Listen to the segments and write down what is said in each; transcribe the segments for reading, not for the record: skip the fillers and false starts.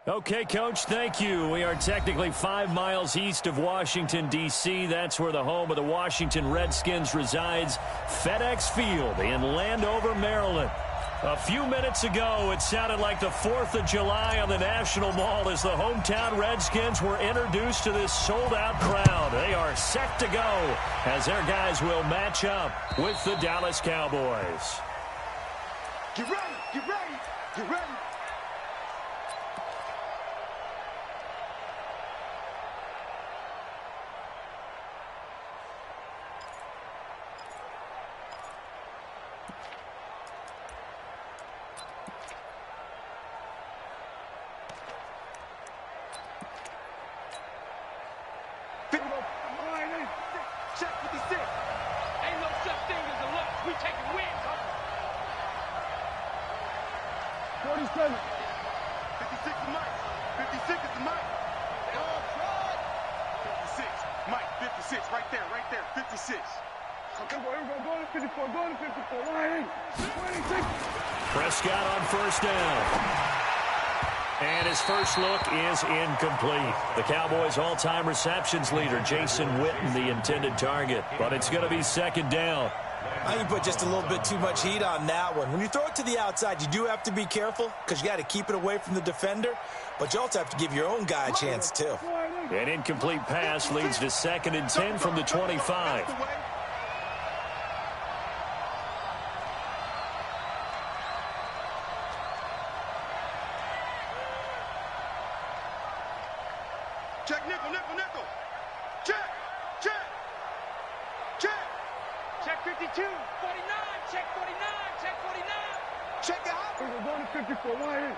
Okay, Coach, thank you. We are technically 5 miles east of Washington, D.C. That's where the home of the Washington Redskins resides, FedEx Field in Landover, Maryland. A few minutes ago, it sounded like the 4th of July on the National Mall as the hometown Redskins were introduced to this sold-out crowd. They are set to go as their guys will match up with the Dallas Cowboys. Get ready, get ready, get ready. Check 56. Ain't no such thing as a loss. We taking wins home. 47. 56 is Mike. 56 is the Mike. 56. Mike, 56. Right there, right there. 56. Okay, go to 54. Go to 54. Line 26. Prescott on first down. And his first look is incomplete. The Cowboys' all-time receptions leader, Jason Witten, the intended target. But it's going to be second down. I think you put just a little bit too much heat on that one. When you throw it to the outside, you do have to be careful because you got to keep it away from the defender. But you also have to give your own guy a chance, too. An incomplete pass leads to 2nd and 10 from the 25. Check nickel, nickel, nickel. Check, check, check. Check 52. 49. Check 49. Check 49. Check it out. We're going to 54. Line in.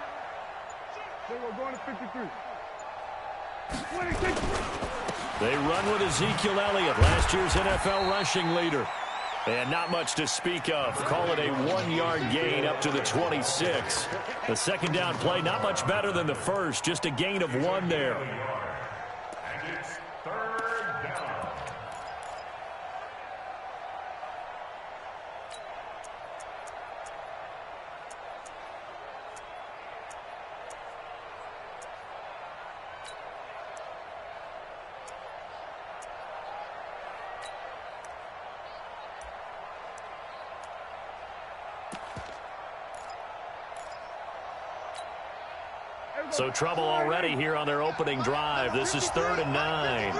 Then we're going to 53. 26. They run with Ezekiel Elliott, last year's NFL rushing leader. And not much to speak of. Call it a 1-yard gain up to the 26. The second down play, not much better than the first. Just a gain of 1 there. So trouble already here on their opening drive. This is 3rd and 9.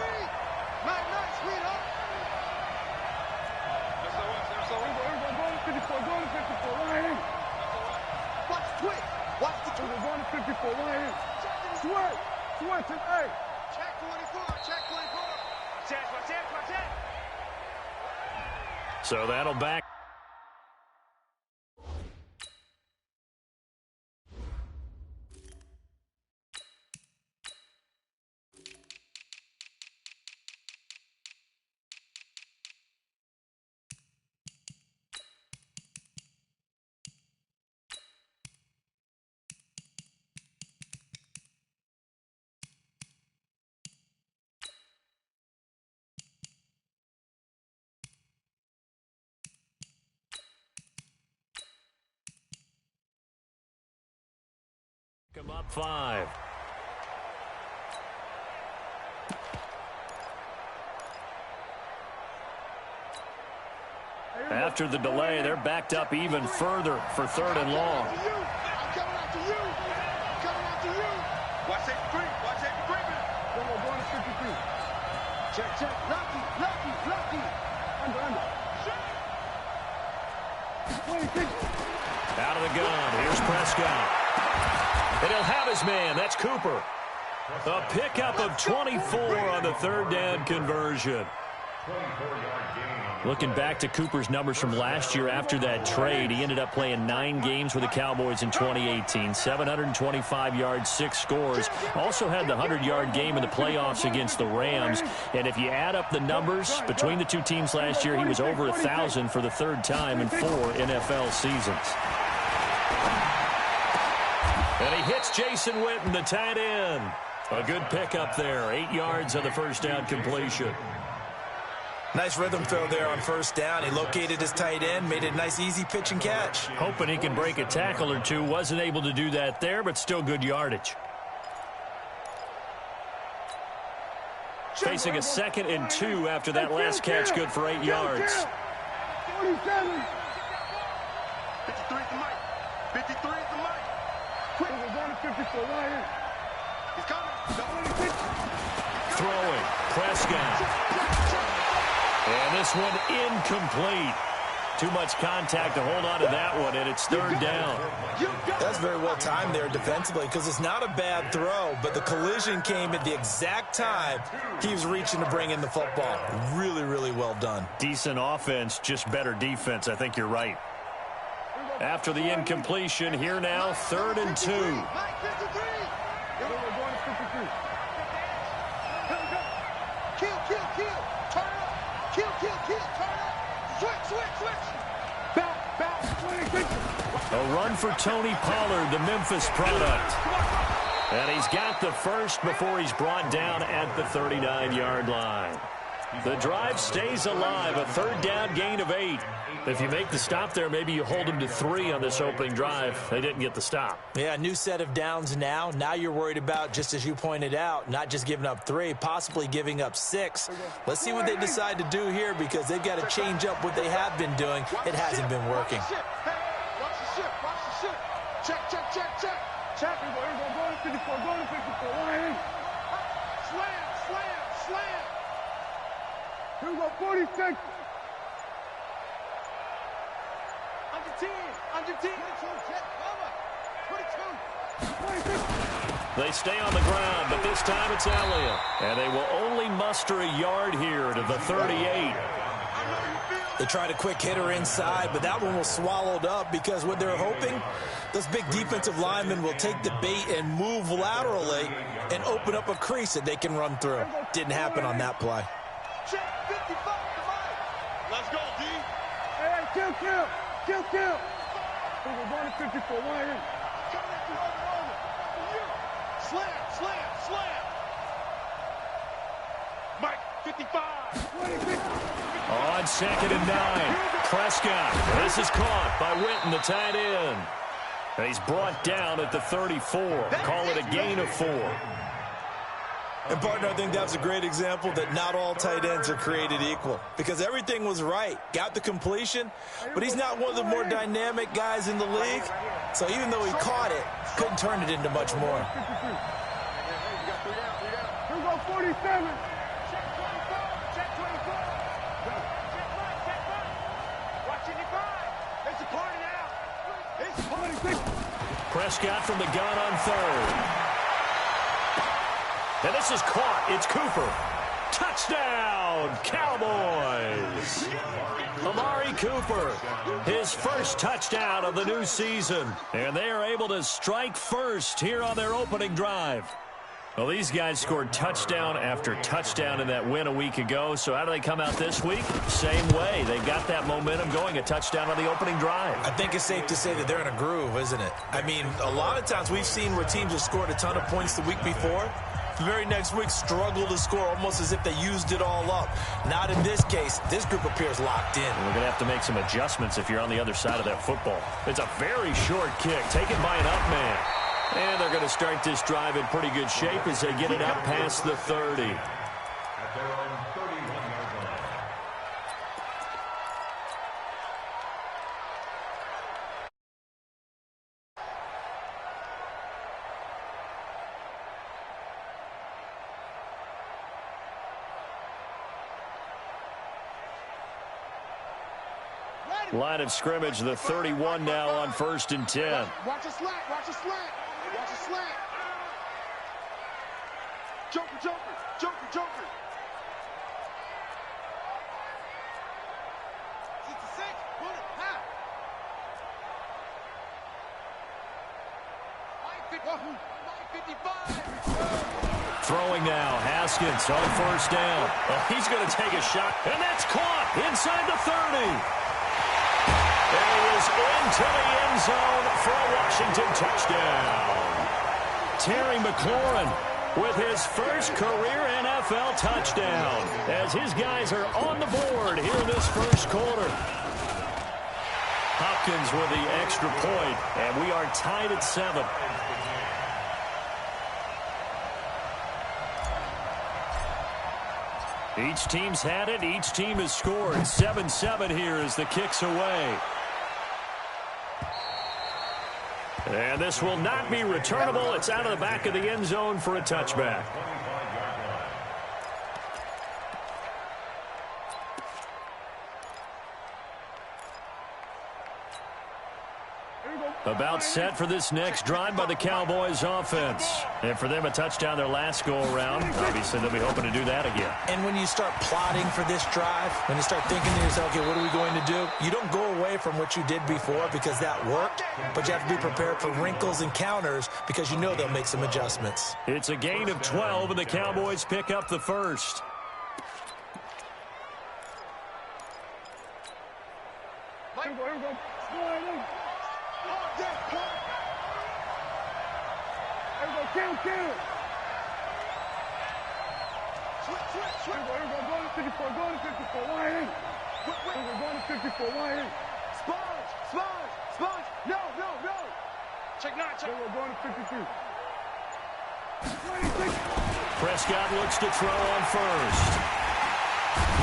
So that'll back. Come up 5. After the delay, they're backed up even further for 3rd and long. I'm coming after you. Coming after you. Watch that creep. Watch that creeping. Then we're going to 53. Check, check. Lucky, lucky, lucky. Under. 26. Out of the gun. Here's Prescott. And he'll have his man. That's Cooper. A pickup of 24 on the 3rd down conversion. Looking back to Cooper's numbers from last year after that trade, he ended up playing 9 games with the Cowboys in 2018. 725 yards, 6 scores. Also had the 100-yard game in the playoffs against the Rams. And if you add up the numbers between the two teams last year, he was over 1,000 for the 3rd time in 4 NFL seasons. And he hits Jason Witten, the tight end. A good pickup there. 8 yards on the first down completion. Nice rhythm throw there on first down. He located his tight end, made it a nice, easy pitch and catch. Hoping he can break a tackle or two. Wasn't able to do that there, but still good yardage. Facing a 2nd and 2 after that last catch, good for 8 yards. 47. 53 is the mic. 53 is the mic. Quick, we're going to 54. Right in. He's coming. Throwing, Prescott. And this one incomplete. Too much contact to hold on to that one, and it's 3rd down. That's very well timed there defensively because it's not a bad throw, but the collision came at the exact time he was reaching to bring in the football. Really, really well done. Decent offense, just better defense. I think you're right. After the incompletion, here now, 3rd and 2. We're going to 53. Kill. Turn up. Kill. Turn up. Switch. Back. 26. A run for Tony Pollard, the Memphis product. And he's got the first before he's brought down at the 39-yard line. The drive stays alive, a 3rd down gain of 8. If you make the stop there, maybe you hold them to 3 on this opening drive. They didn't get the stop. Yeah, new set of downs now. Now you're worried about, just as you pointed out, not just giving up 3, possibly giving up 6. Let's see what they decide to do here because they've got to change up what they have been doing. It hasn't been working. Watch the ship. Check. Check. We're going to 54. Going to 54. Right in. Slam. Here we go, 46. Under 10. 26. They stay on the ground, but this time it's Elliott. And they will only muster a yard here to the 38. They tried a quick hitter inside, but that one was swallowed up because what they're hoping, those big defensive linemen will take the bait and move laterally and open up a crease that they can run through. Didn't happen on that play. Check 55 to Mike. Let's go, D. Hey, kill. We're going to 54. Right in. Slam. Mike, 55. 26. On 2nd and 9, Prescott. This is caught by Witten, the tight end. And he's brought down at the 34. Call it a gain of 4. And, partner, I think that was a great example that not all tight ends are created equal because everything was right. Got the completion, but he's not one of the more dynamic guys in the league. So even though he caught it, couldn't turn it into much more. 53. Here we go, 47. Check 24. Watch 85. It's a party now. It's a party. 26. Prescott from the gun on 3rd. And this is caught. It's Cooper. Touchdown, Cowboys. Amari Cooper, his first touchdown of the new season. And they are able to strike first here on their opening drive. Well, these guys scored touchdown after touchdown in that win a week ago. So how do they come out this week? Same way. They got that momentum going, a touchdown on the opening drive. I think it's safe to say that they're in a groove, isn't it? I mean, a lot of times we've seen where teams have scored a ton of points the week before. The very next week struggle to score almost as if they used it all up. Not in this case. This group appears locked in. We're going to have to make some adjustments if you're on the other side of that football. It's a very short kick taken by an up man. And they're going to start this drive in pretty good shape as they get it up past the 30. Line of scrimmage, the 31 now on 1st and 10. Watch a slant. Watch a slant. Joker. Throwing now, Haskins on 1st down. Well, he's going to take a shot, and that's caught inside the 30. And he is into the end zone for a Washington touchdown. Terry McLaurin with his first career NFL touchdown as his guys are on the board here in this first quarter. Hopkins with the extra point, and we are tied at 7. Each team's had it. Each team has scored. 7-7 here as the kick's away. And this will not be returnable. It's out of the back of the end zone for a touchback. About set for this next drive by the Cowboys offense. And for them, a touchdown their last go-around. Obviously, they'll be hoping to do that again. And when you start plotting for this drive, when you start thinking to yourself, okay, what are we going to do? You don't go away from what you did before because that worked, but you have to be prepared for wrinkles and counters because you know they'll make some adjustments. It's a gain of 12, and the Cowboys pick up the first. Kill. Switch. Go to 54. Go to 54. Why ain't? Go to 54. Why ain't? Sponge. No. Check. Go to 53. Prescott looks to throw on first.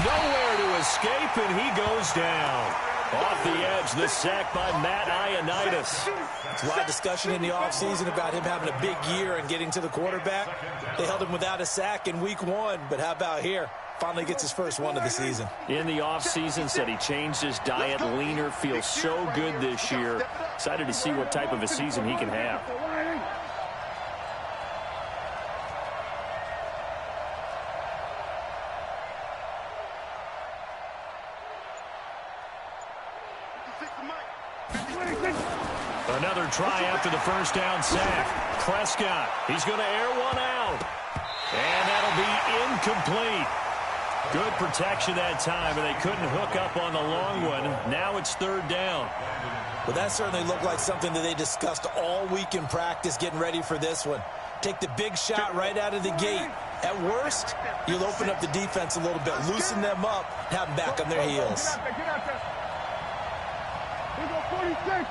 Nowhere to escape, and he goes down. Off the edge, the sack by Matt Ioannidis. There's a lot of discussion in the offseason about him having a big year and getting to the quarterback. They held him without a sack in week 1, but how about here? Finally gets his first one of the season. In the offseason, said he changed his diet, leaner, feels so good this year. Excited to see what type of a season he can have. Another try after the first down sack. Prescott, he's going to air one out. And that'll be incomplete. Good protection that time, and they couldn't hook up on the long one. Now it's third down. Well, that certainly looked like something that they discussed all week in practice getting ready for this one. Take the big shot right out of the gate. At worst, you'll open up the defense a little bit, loosen them up, have them back on their heels. Get out there. We go 46.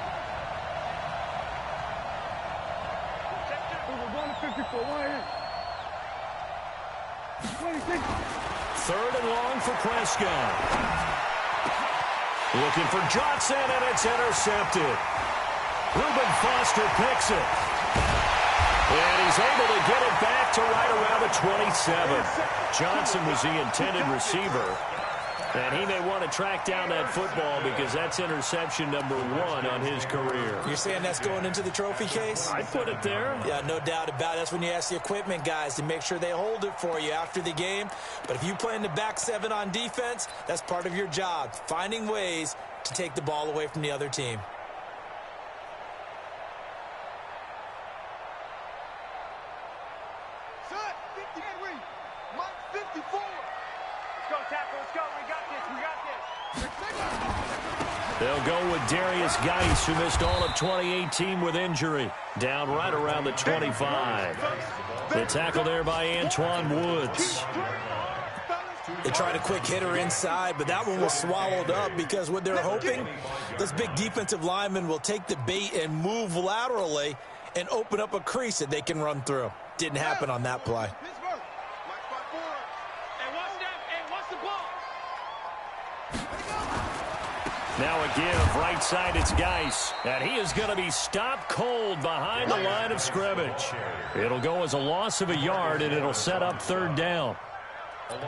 We're going to 54. Why ain't? 26. Third and long for Prescott. Looking for Johnson, and it's intercepted. Reuben Foster picks it. And he's able to get it back to right around the 27. Johnson was the intended receiver. And he may want to track down that football because that's interception number 1 on his career. You're saying that's going into the trophy case? I'd put it there. Yeah, no doubt about it. That's when you ask the equipment guys to make sure they hold it for you after the game. But if you play in the back 7 on defense, that's part of your job, finding ways to take the ball away from the other team. They'll go with Darius Geis, who missed all of 2018 with injury. Down right around the 25. The tackle there by Antoine Woods. They tried a quick hitter inside, but that one was swallowed up because what they're hoping, this big defensive lineman will take the bait and move laterally and open up a crease that they can run through. Didn't happen on that play. Now a give, right side, it's Geis. And he is going to be stopped cold behind the line of scrimmage. It'll go as a loss of a yard, and it'll set up third down.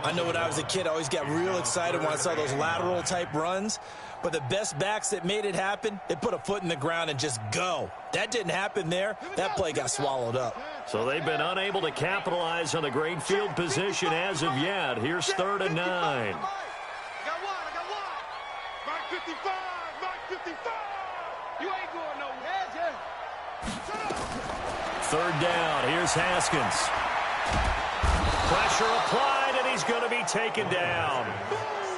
I know when I was a kid, I always got real excited when I saw those lateral-type runs. But the best backs that made it happen, they put a foot in the ground and just go. That didn't happen there. That play got swallowed up. So they've been unable to capitalize on the great field position as of yet. Here's 3rd and 9. 55, Mark 55. You ain't going nowhere. Third down. Here's Haskins. Pressure applied, and he's going to be taken down.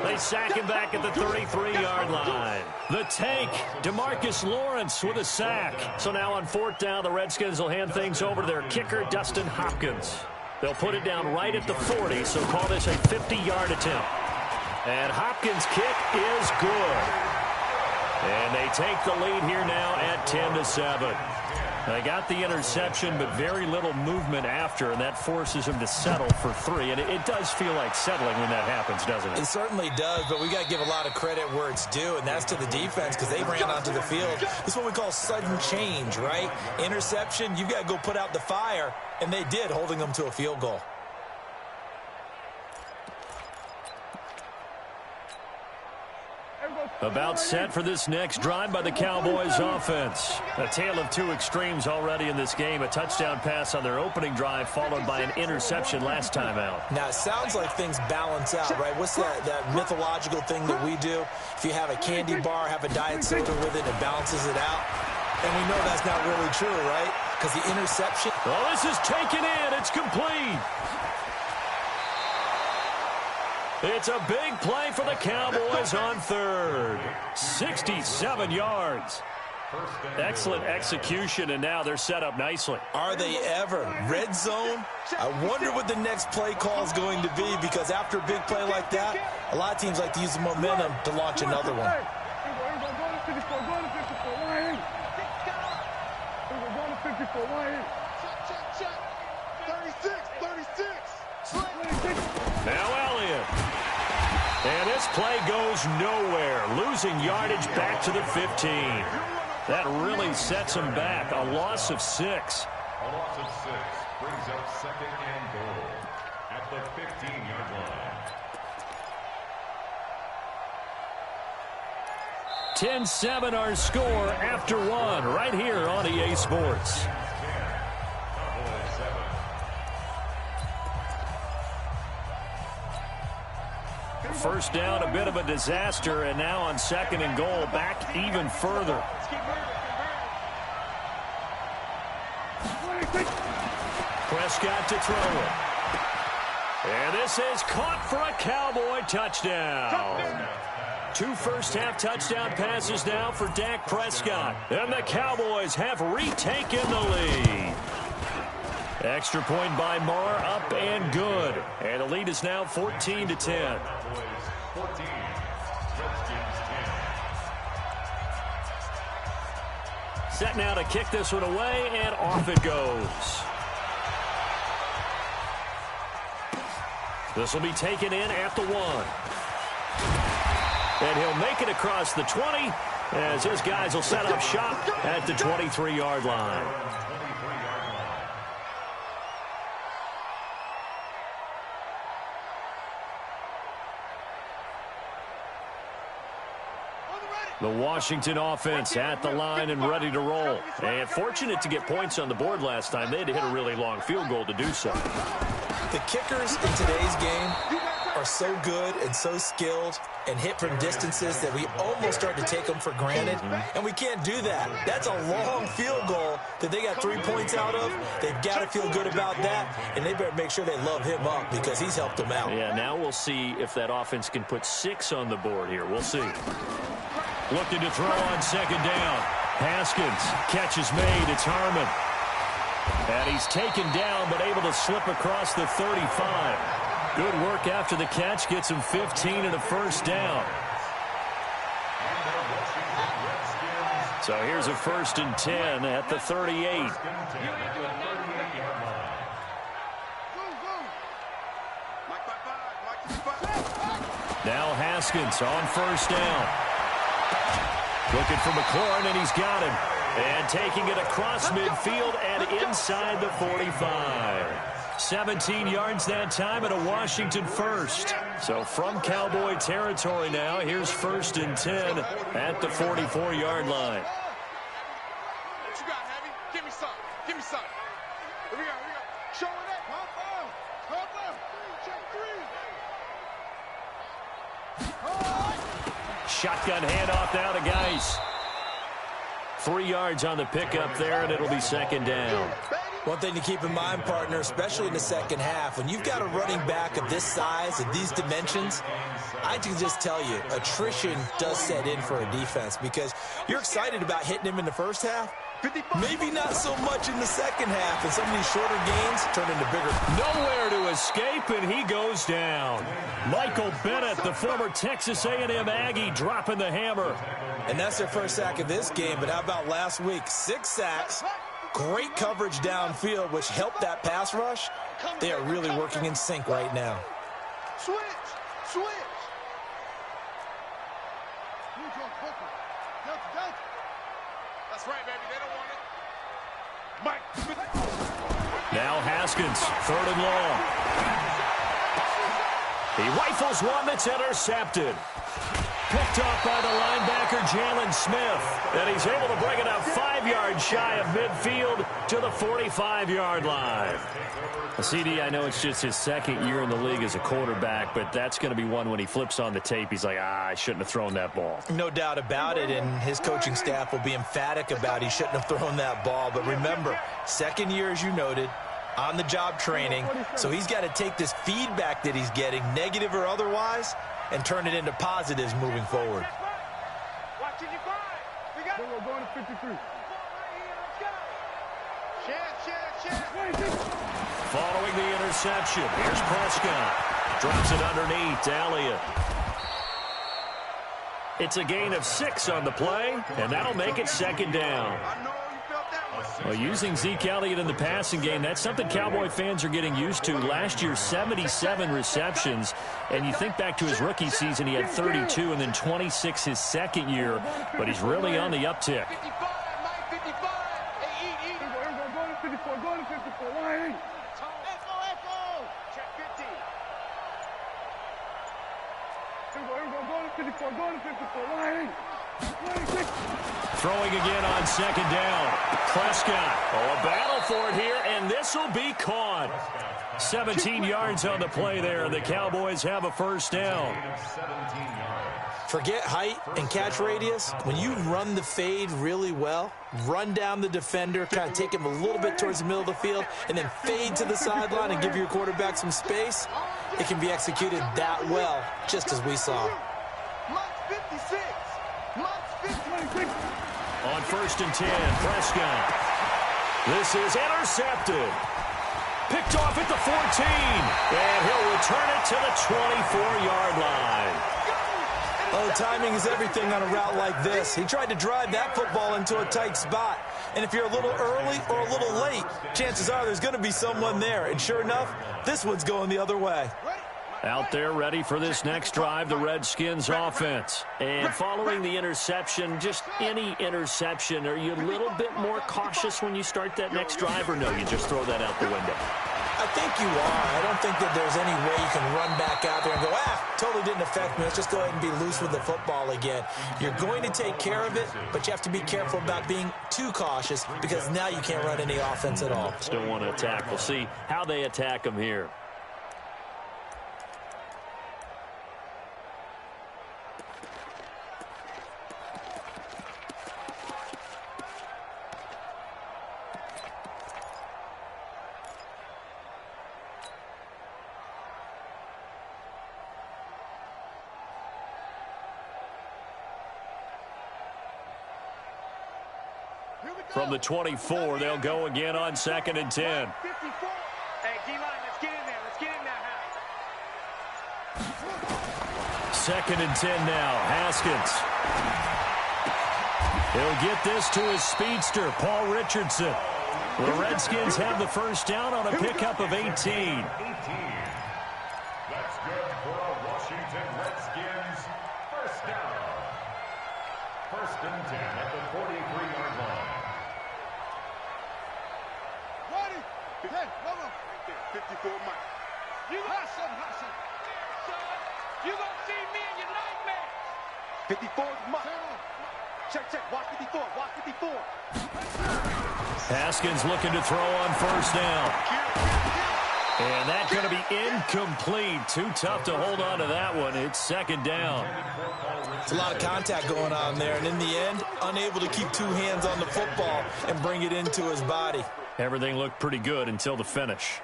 They sack him back at the 33-yard line. The tank, DeMarcus Lawrence with a sack. So now on 4th down, the Redskins will hand things over to their kicker, Dustin Hopkins. They'll put it down right at the 40, so call this a 50-yard attempt. And Hopkins' kick is good. And they take the lead here now at 10-7. They got the interception, but very little movement after, and that forces him to settle for 3. And it does feel like settling when that happens, doesn't it? It certainly does, but we got to give a lot of credit where it's due, and that's to the defense because they ran onto the field. This is what we call sudden change, right? Interception, you've got to go put out the fire, and they did, holding them to a field goal. About set for this next drive by the Cowboys offense. A tale of two extremes already in this game. A touchdown pass on their opening drive followed by an interception last time out. Now, it sounds like things balance out, right? What's that mythological thing that we do? If you have a candy bar, have a diet soda with it, it balances it out. And we know that's not really true, right? Because the interception... Oh, this is taken in. It's complete. It's a big play for the Cowboys on third. 67 yards. Excellent execution, and now they're set up nicely. Are they ever? Red zone? I wonder what the next play call is going to be, because after a big play like that, a lot of teams like to use the momentum to launch another one. Now Elliott. And this play goes nowhere. Losing yardage back to the 15. That really sets him back. A loss of 6. A loss of 6 brings up 2nd and goal at the 15-yard line. 10-7 our score after 1 right here on EA Sports. First down, a bit of a disaster, and now on 2nd and goal, back even further. Prescott to throw it. And this is caught for a Cowboy touchdown. 2 first-half touchdown passes now for Dak Prescott. And the Cowboys have retaken the lead. Extra point by Marr, up and good. And the lead is now 14-10. Set now to kick this one away, and off it goes. This will be taken in at the 1. And he'll make it across the 20 as his guys will set up shop at the 23-yard line. The Washington offense at the line and ready to roll. And fortunate to get points on the board last time. They had to hit a really long field goal to do so. The kickers in today's game are so good and so skilled and hit from distances that we almost start to take them for granted. And we can't do that. That's a long field goal that they got 3 points out of. They've got to feel good about that, and they better make sure they love him up because he's helped them out. Yeah, now we'll see if that offense can put 6 on the board here. We'll see. Looking to throw on 2nd down. Haskins, catch is made. It's Harmon. And he's taken down but able to slip across the 35. Good work after the catch. Gets him 15 and a first down. So here's a 1st and 10 at the 38. Now Haskins on 1st down. Looking for McLaurin, and he's got him. And taking it across midfield and inside the 45. 17 yards that time and a Washington first. So from Cowboy territory now, here's 1st and 10 at the 44-yard line. What you got, Heavy? Give me some. Give me some. Here we go. Here we go. Show it up. Hop up. Check 3. Shotgun handoff now to Geis. 3 yards on the pickup there, and it'll be 2nd down. One thing to keep in mind, partner, especially in the second half, when you've got a running back of this size and these dimensions, I can just tell you, attrition does set in for a defense because you're excited about hitting him in the first half. Maybe not so much in the second half, and some of these shorter gains turn into bigger. Nowhere to escape, and he goes down. Michael Bennett, the former Texas A&M Aggie, dropping the hammer. And that's their first sack of this game, but how about last week? 6 sacks. Great coverage downfield, which helped that pass rush. They are really working in sync right now. Switch. That's right, baby. They don't want it. Mike. Now Haskins, 3rd and long. He rifles one that's intercepted. Picked off by the linebacker, Jalen Smith. And he's able to bring it up 5 yards shy of midfield to the 45-yard line. CD, I know it's just his 2nd year in the league as a quarterback, but that's going to be one when he flips on the tape. He's like, I shouldn't have thrown that ball. No doubt about it, and his coaching staff will be emphatic about he shouldn't have thrown that ball. But remember, 2nd year, as you noted, on-the-job training, so he's got to take this feedback that he's getting, negative or otherwise, and turn it into positives moving forward. Watching you five. We got We're going to 53. Following the interception, here's Prescott. Drops it underneath, Elliott. It's a gain of 6 on the play, and that'll make it 2nd down. I know you felt that one. Well, using Zeke Elliott in the passing game, that's something Cowboy fans are getting used to. Last year, 77 receptions, and you think back to his rookie season, he had 32 and then 26 his 2nd year, but he's really on the uptick. 55, Mike, 55. Hey, eat. Going to 54. Going to 54. Line. Echo. Check 50. Going to 54. Going to 54. Line. Throwing again on 2nd down. Prescott. Oh, a battle for it here, and this will be caught. 17 yards on the play there, and the Cowboys have a 1st down. Forget height and catch radius. When you run the fade really well, run down the defender, kind of take him a little bit towards the middle of the field, and then fade to the sideline and give your quarterback some space, it can be executed that well, just as we saw. Mike's 56. Mike's 56. On 1st and 10, Prescott. This is intercepted. Picked off at the 14. And he'll return it to the 24-yard line. Oh, timing is everything on a route like this. He tried to drive that football into a tight spot. And if you're a little early or a little late, chances are there's going to be someone there. And sure enough, this one's going the other way. Out there ready for this next drive, the Redskins offense. And following the interception, just any interception, are you a little bit more cautious when you start that next drive, or no, you just throw that out the window? I think you are. I don't think that there's any way you can run back out there and go, totally didn't affect me. Let's just go ahead and be loose with the football again. You're going to take care of it, but you have to be careful about being too cautious because now you can't run any offense at all. Still want to attack. We'll see how they attack them here. From the 24, they'll go again on 2nd and 10. 54. Hey, D-line, let's get in there. Let's get in there, Hal. 2nd and 10 now. Haskins. He'll get this to his speedster, Paul Richardson. The Redskins have the 1st down on a pickup of 18. That's good for a Washington Redskins 1st down. 1st and 10 at the 43-yard line. 54 Mike. You gonna see me in your nightmares. 54 Mike. Check. Watch 54. Watch 54. Haskins looking to throw on 1st down. And that's going to be incomplete. Too tough to hold on to that one. It's 2nd down. It's a lot of contact going on there, and in the end, unable to keep 2 hands on the football and bring it into his body. Everything looked pretty good until the finish.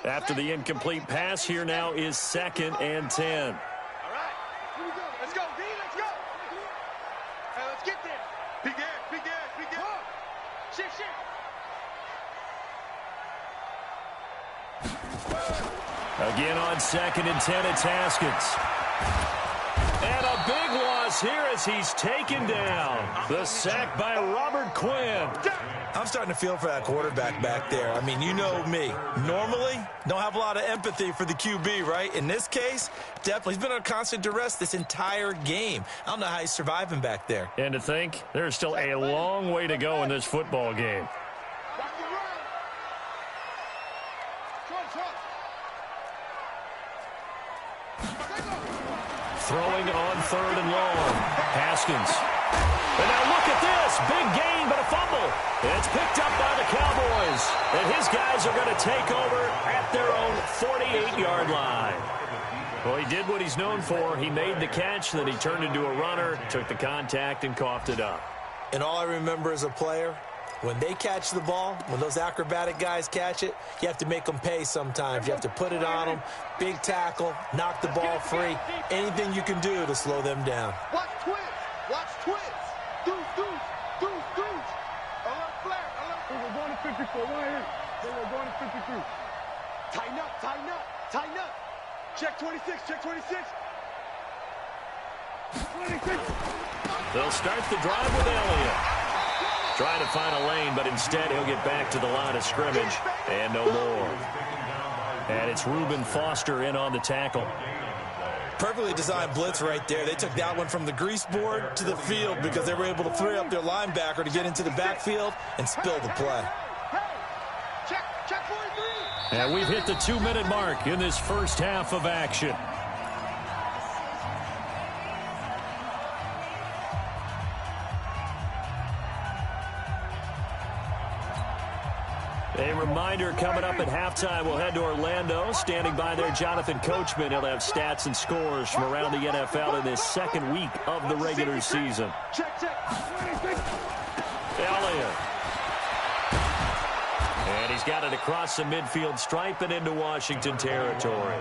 After the incomplete pass, here now is 2nd and 10. All right. Here we go. Let's go, D. Let's go. Hey, let's get there. Big ass. Shit. Again on 2nd and 10, it's Haskins. And a big loss here as he's taken down. The sack by Robert Quinn. I'm starting to feel for that quarterback back there. I mean, you know me. Normally, don't have a lot of empathy for the QB, right? In this case, definitely. He's been under constant duress this entire game. I don't know how he's surviving back there. And to think, there's still a long way to go in this football game. Throwing on 3rd and long. Haskins. And now look at this. Big gain, but a fumble. It's picked up by the Cowboys. And his guys are going to take over at their own 48-yard line. Well, he did what he's known for. He made the catch, then he turned into a runner, took the contact, and coughed it up. And all I remember as a player, when they catch the ball, when those acrobatic guys catch it, you have to make them pay sometimes. You have to put it on them, big tackle, knock the ball free, anything you can do to slow them down. Watch twins. Watch twins. Deuce. Alert flare. Alert. We're going to 54. Right here. We're going to 53. Tighten up. Check 26. 26. They'll start the drive with Elliott. Trying to find a lane, but instead he'll get back to the line of scrimmage and no more. And it's Reuben Foster in on the tackle. Perfectly designed blitz right there. They took that one from the grease board to the field because they were able to free up their linebacker to get into the backfield and spill the play. Check 43. And we've hit the 2-minute mark in this first half of action. A reminder, coming up at halftime, we'll head to Orlando. Standing by there, Jonathan Coachman. He'll have stats and scores from around the NFL in this second week of the regular season. Check. Elliott. And he's got it across the midfield stripe and into Washington territory.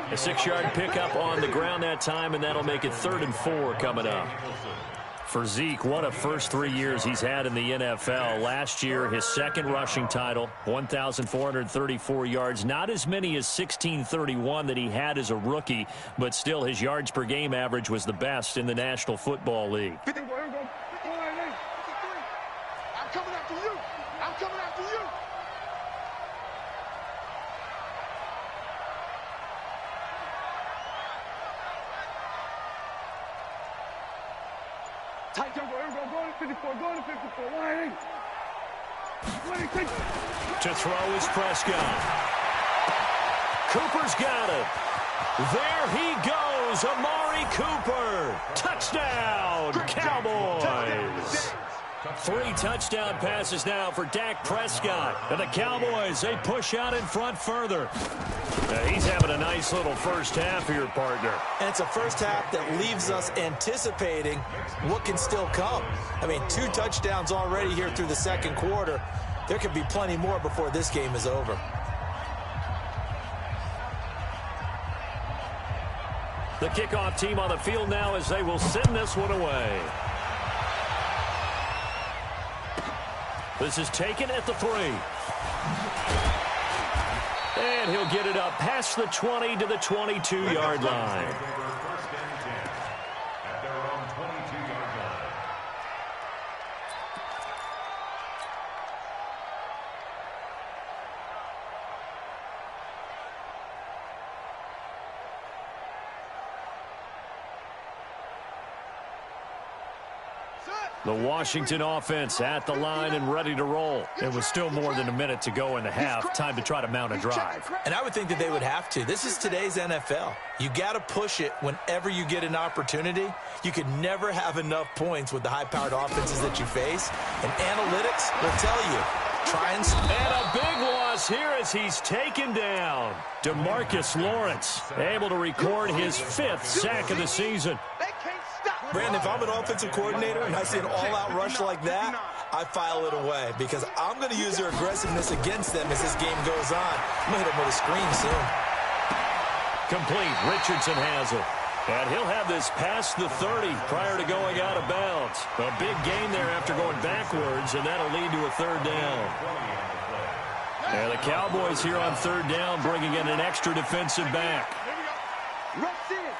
A 6-yard pickup on the ground that time, and that'll make it 3rd and 4 coming up. For Zeke, what a first 3 years he's had in the NFL. Last year, his second rushing title, 1,434 yards. Not as many as 1,631 that he had as a rookie, but still his yards per game average was the best in the National Football League. I'm coming after you. Tight jump. Going to 54. Going to 54. Right here. 26. To throw is Prescott. Cooper's got it. There he goes, Amari Cooper. Touchdown, Cowboys. 3 touchdown passes now for Dak Prescott. And the Cowboys, they push out in front further. He's having a nice little first half here, partner. And it's a first half that leaves us anticipating what can still come. I mean, 2 touchdowns already here through the second quarter. There could be plenty more before this game is over. The kickoff team on the field now as they will send this one away. This is taken at the 3. And he'll get it up past the 20 to the 22-yard line. First and 10 at their own 22-yard line. The Washington offense at the line and ready to roll. It was still more than a minute to go in the half. Time to try to mount a drive. And I would think that they would have to. This is today's NFL. You got to push it whenever you get an opportunity. You could never have enough points with the high-powered offenses that you face. And analytics will tell you. Try and a big loss here as he's taken down. DeMarcus Lawrence able to record his 5th sack of the season. Brandon, if I'm an offensive coordinator and I see an all-out rush like that, I file it away because I'm going to use their aggressiveness against them as this game goes on. I'm going to hit them with a screen soon. Complete. Richardson has it. And he'll have this past the 30 prior to going out of bounds. A big gain there after going backwards, and that'll lead to a 3rd down. And the Cowboys here on 3rd down bringing in an extra defensive back. Rush in.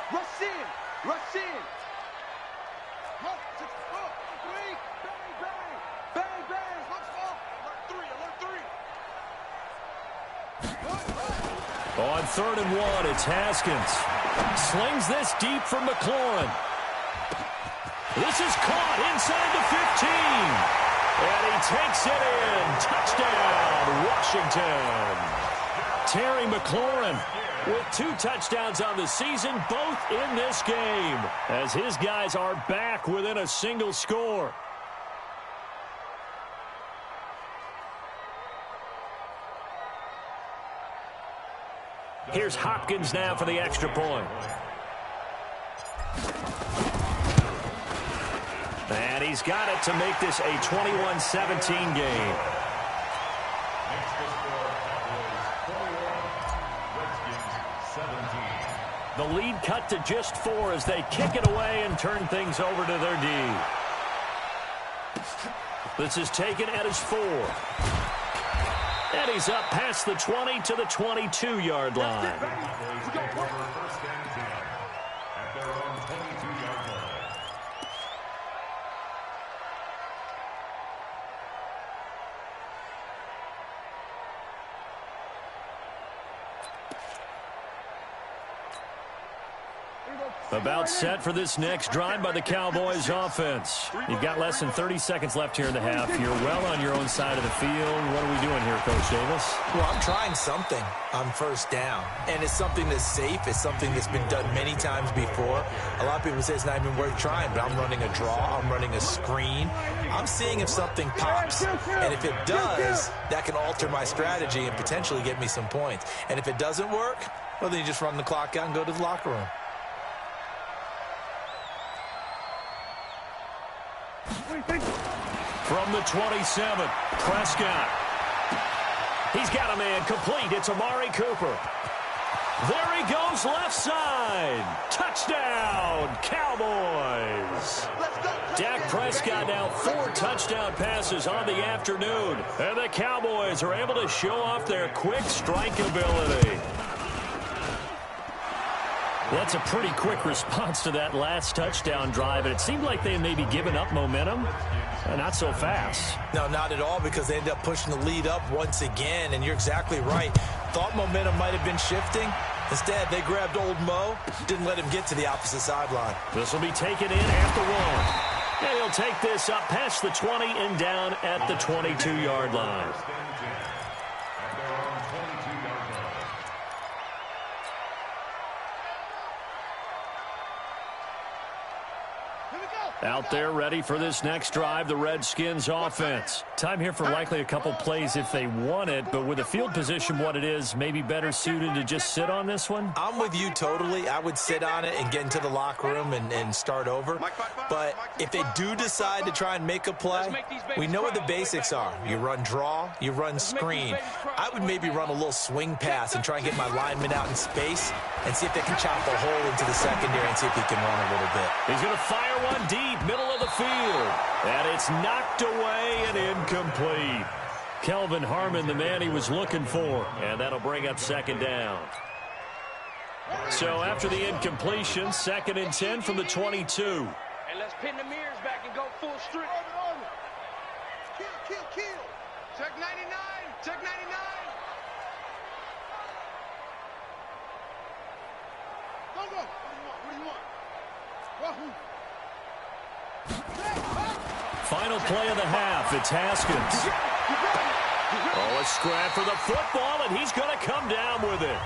Rush in. Hook, 6, 4, 3, bang, bang. Bang, bang. Looks off. Alert 3. On 3rd and 1, it's Haskins. Slings this deep for McLaurin. This is caught inside the 15. And he takes it in. Touchdown, Washington. Terry McLaurin with 2 touchdowns on the season, both in this game, as his guys are back within a single score. Here's Hopkins now for the extra point. And he's got it to make this a 21-17 game. The lead cut to just 4 as they kick it away and turn things over to their D. This is taken at his 4. And he's up past the 20 to the 22-yard line. About set for this next drive by the Cowboys offense. You've got less than 30 seconds left here in the half. You're well on your own side of the field. What are we doing here, Coach Davis? Well, I'm trying something on 1st down. And it's something that's safe. It's something that's been done many times before. A lot of people say it's not even worth trying, but I'm running a draw. I'm running a screen. I'm seeing if something pops. And if it does, that can alter my strategy and potentially get me some points. And if it doesn't work, well, then you just run the clock out and go to the locker room. From the 27, Prescott. He's got a man complete. It's Amari Cooper. There he goes, left side. Touchdown, Cowboys. Dak Prescott now 4 touchdown passes on the afternoon. And the Cowboys are able to show off their quick strike ability. That's a pretty quick response to that last touchdown drive, and it seemed like they may be giving up momentum. Not so fast. No, not at all, because they ended up pushing the lead up once again, and you're exactly right. Thought momentum might have been shifting. Instead, they grabbed old Mo, didn't let him get to the opposite sideline. This will be taken in at the 1. And he'll take this up past the 20 and down at the 22-yard line. Out there ready for this next drive, the Redskins offense. Time here for likely a couple plays if they want it, but with the field position what it is, maybe better suited to just sit on this one? I'm with you totally. I would sit on it and get into the locker room and start over. But if they do decide to try and make a play, we know what the basics are. You run draw, you run screen. I would maybe run a little swing pass and try and get my lineman out in space and see if they can chop a hole into the secondary and see if he can run a little bit. He's going to fire one deep, middle of the field. And it's knocked away and incomplete. Kelvin Harmon, the man he was looking for. And that'll bring up 2nd down. So after the incompletion, 2nd and 10 from the 22. And let's pin the mirrors back and go full strip. Kill. Check 99. Check 99. Go. What do you want? Wahoo. Final play of the half. It's Haskins. Oh, a scrap for the football, and he's going to come down with it.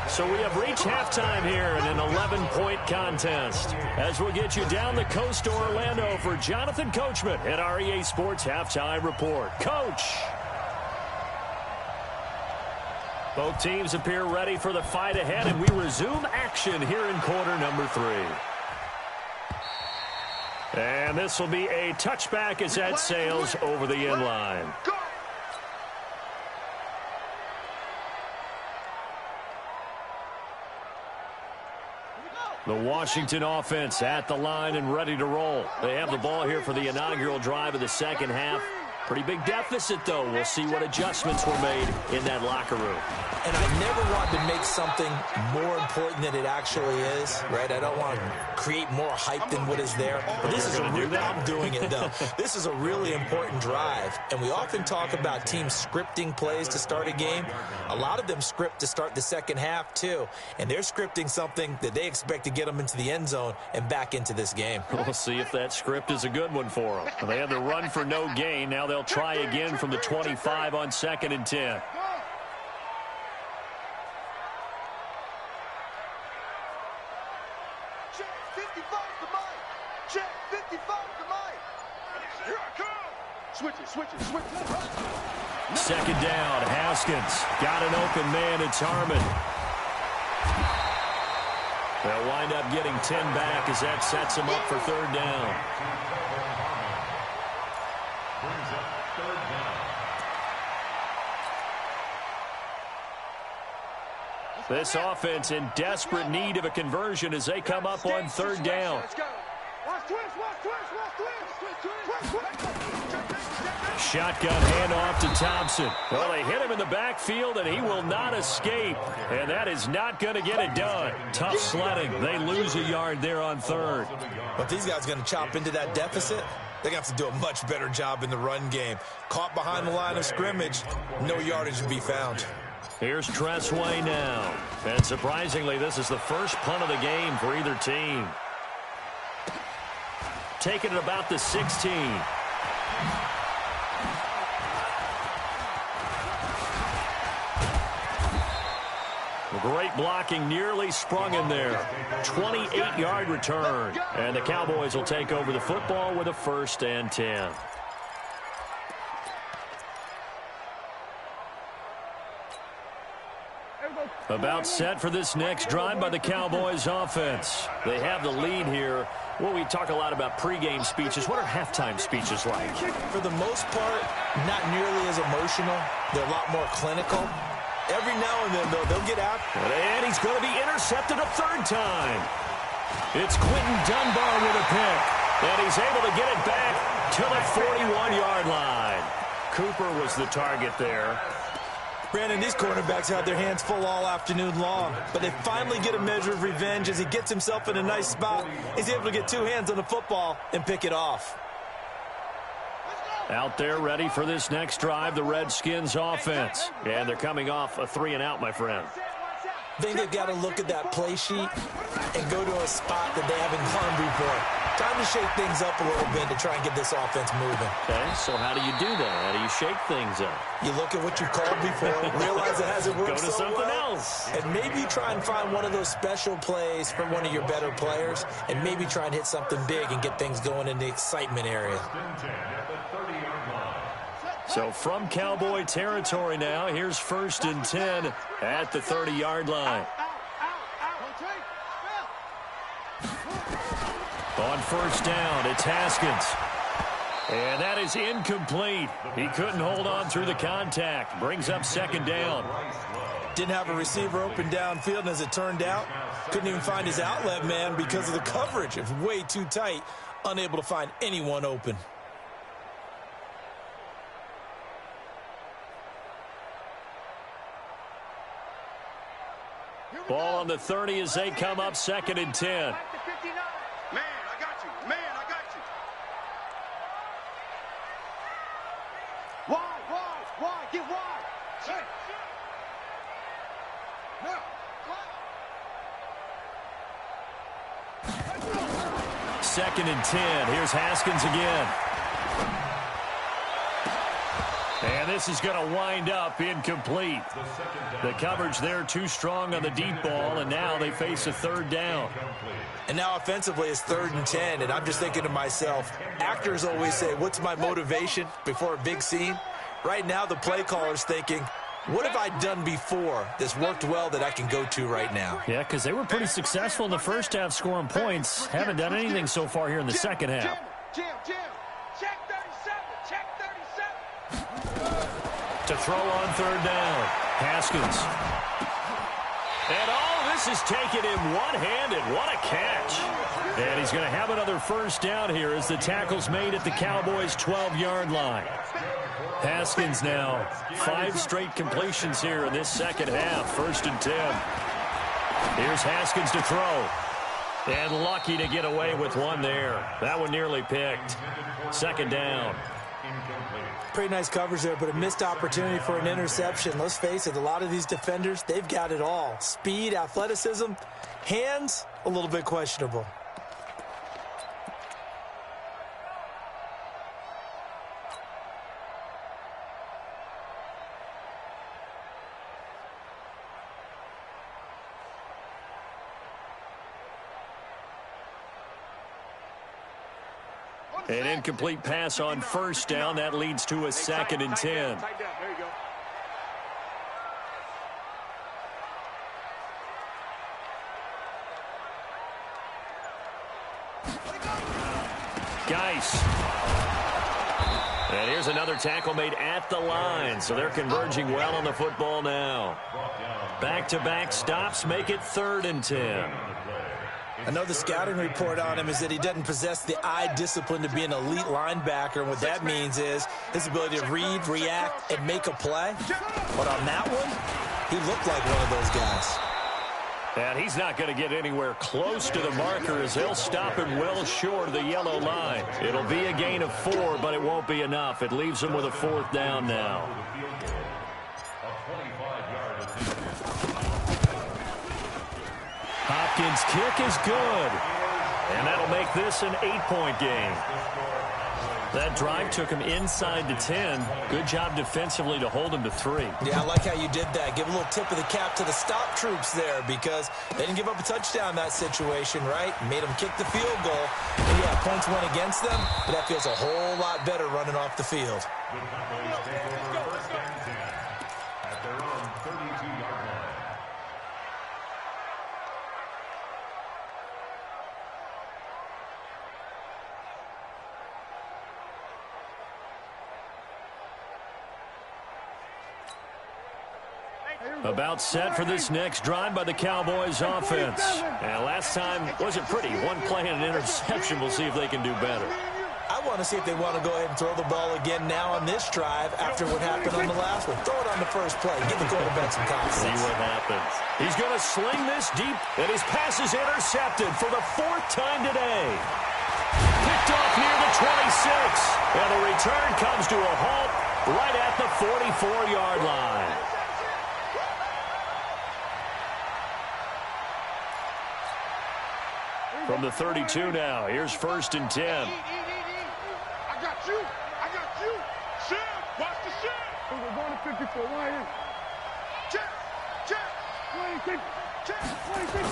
So we have reached halftime here in an 11-point contest. As we'll get you down the coast to Orlando for Jonathan Coachman at our EA Sports Halftime Report. Coach. Both teams appear ready for the fight ahead, and we resume action here in quarter number 3. And this will be a touchback as that sails over the end line. The Washington offense at the line and ready to roll. They have the ball here for the inaugural drive of the second half. Pretty big deficit, though. We'll see what adjustments were made in that locker room. And I never want to make something more important than it actually is, right? I don't want to create more hype than what is there. But this is I'm doing it, though. This is a really important drive. And we often talk about teams scripting plays to start a game. A lot of them script to start the second half, too. And they're scripting something that they expect to get them into the end zone and back into this game. We'll see if that script is a good one for them. They had the run for no gain. Now they'll try again from the 25 on 2nd and 10. Switch it. 2nd down, Haskins. Got an open man, it's Harmon. They'll wind up getting 10 back as that sets them up for 3rd down. This offense in desperate need of a conversion as they come up on 3rd down. Shotgun handoff to Thompson. Well, they hit him in the backfield, and he will not escape. And that is not going to get it done. Tough sledding. They lose a yard there on 3rd. But these guys are going to chop into that deficit. They're going to have to do a much better job in the run game. Caught behind the line of scrimmage, no yardage to be found. Here's Tressway now. And surprisingly, this is the first punt of the game for either team. Taking it about the 16. Great blocking, nearly sprung him there. 28-yard return. And the Cowboys will take over the football with a 1st and 10. About set for this next drive by the Cowboys offense. They have the lead here. Well, we talk a lot about pregame speeches. What are halftime speeches like? For the most part, not nearly as emotional. They're a lot more clinical. Every now and then, though, they'll get out. And he's going to be intercepted a 3rd time. It's Quentin Dunbar with a pick. And he's able to get it back to the 41-yard line. Cooper was the target there. Brandon, these cornerbacks had their hands full all afternoon long, but they finally get a measure of revenge as he gets himself in a nice spot. He's able to get 2 hands on the football and pick it off. Out there ready for this next drive, the Redskins offense. And thee coming off a 3-and-out, my friend. I think they've got to look at that play sheet and go to a spot that they haven't gone before. Time to shake things up a little bit to try and get this offense moving. Okay, so how do you do that? How do you shake things up? You look at what you called before, realize it hasn't worked so well. Go to something else. And maybe try and find one of those special plays from one of your better players, and maybe try and hit something big and get things going in the excitement area. So from Cowboy territory now, here's 1st and 10 at the 30-yard line. On 1st down, it's Haskins. And that is incomplete. He couldn't hold on through the contact. Brings up 2nd down. Didn't have a receiver open downfield, and as it turned out, couldn't even find his outlet man because of the coverage. It was way too tight, unable to find anyone open. Ball on the 30 as they come up 2nd and 10. Man, I got you. Man, I got you. Wide. Get wide. Hey. Now. 2nd and 10. Here's Haskins again. And this is going to wind up incomplete. The coverage there too strong on the deep ball, and now they face a 3rd down. And now offensively it's 3rd and 10, and I'm just thinking to myself, actors always say, what's my motivation before a big scene? Right now the play caller's thinking, what have I done before that's worked well that I can go to right now? Yeah, because they were pretty successful in the first half scoring points. Haven't done anything so far here in the second half. Jim. Check 37. Check 37. To throw on 3rd down. Haskins. And all this is taken in one-handed. What a catch. And he's going to have another first down here as the tackle's made at the Cowboys' 12-yard line. Haskins now 5 straight completions here in this second half. 1st and 10. Here's Haskins to throw. And lucky to get away with one there. That one nearly picked. 2nd down. Pretty nice coverage there, but a missed opportunity for an interception. Let's face it, a lot of these defenders, they've got it all. Speed, athleticism, hands, a little bit questionable. An incomplete pass on 1st down. That leads to a 2nd and 10. There you go. Geis. And here's another tackle made at the line. So they're converging well on the football now. Back-to-back stops make it 3rd and 10. I know the scouting report on him is that he doesn't possess the eye discipline to be an elite linebacker. And what that means is his ability to read, react, and make a play. But on that one, he looked like one of those guys. And he's not going to get anywhere close to the marker as they'll stop him well short of the yellow line. It'll be a gain of 4, but it won't be enough. It leaves him with a 4th down now. Hopkins' kick is good. And that'll make this an 8-point game. That drive took him inside the 10. Good job defensively to hold him to 3. Yeah, I like how you did that. Give a little tip of the cap to the stop troops there because they didn't give up a touchdown in that situation, right? Made them kick the field goal. And yeah, points went against them, but that feels a whole lot better running off the field. At their own 32-yard line. About set for this next drive by the Cowboys offense. And last time wasn't pretty. One play and an interception. We'll see if they can do better. I want to see if they want to go ahead and throw the ball again now on this drive after what happened on the last one. Throw it on the first play. Give the quarterback some confidence. See what happens. He's going to sling this deep, and his pass is intercepted for the 4th time today. Picked off near the 26. And the return comes to a halt right at the 44-yard line. From the 32 now, here's 1st and 10. I got you. I got you. Shit. Watch the shit. We're going to 54. Why in? Check. Check. 26. Check. 26.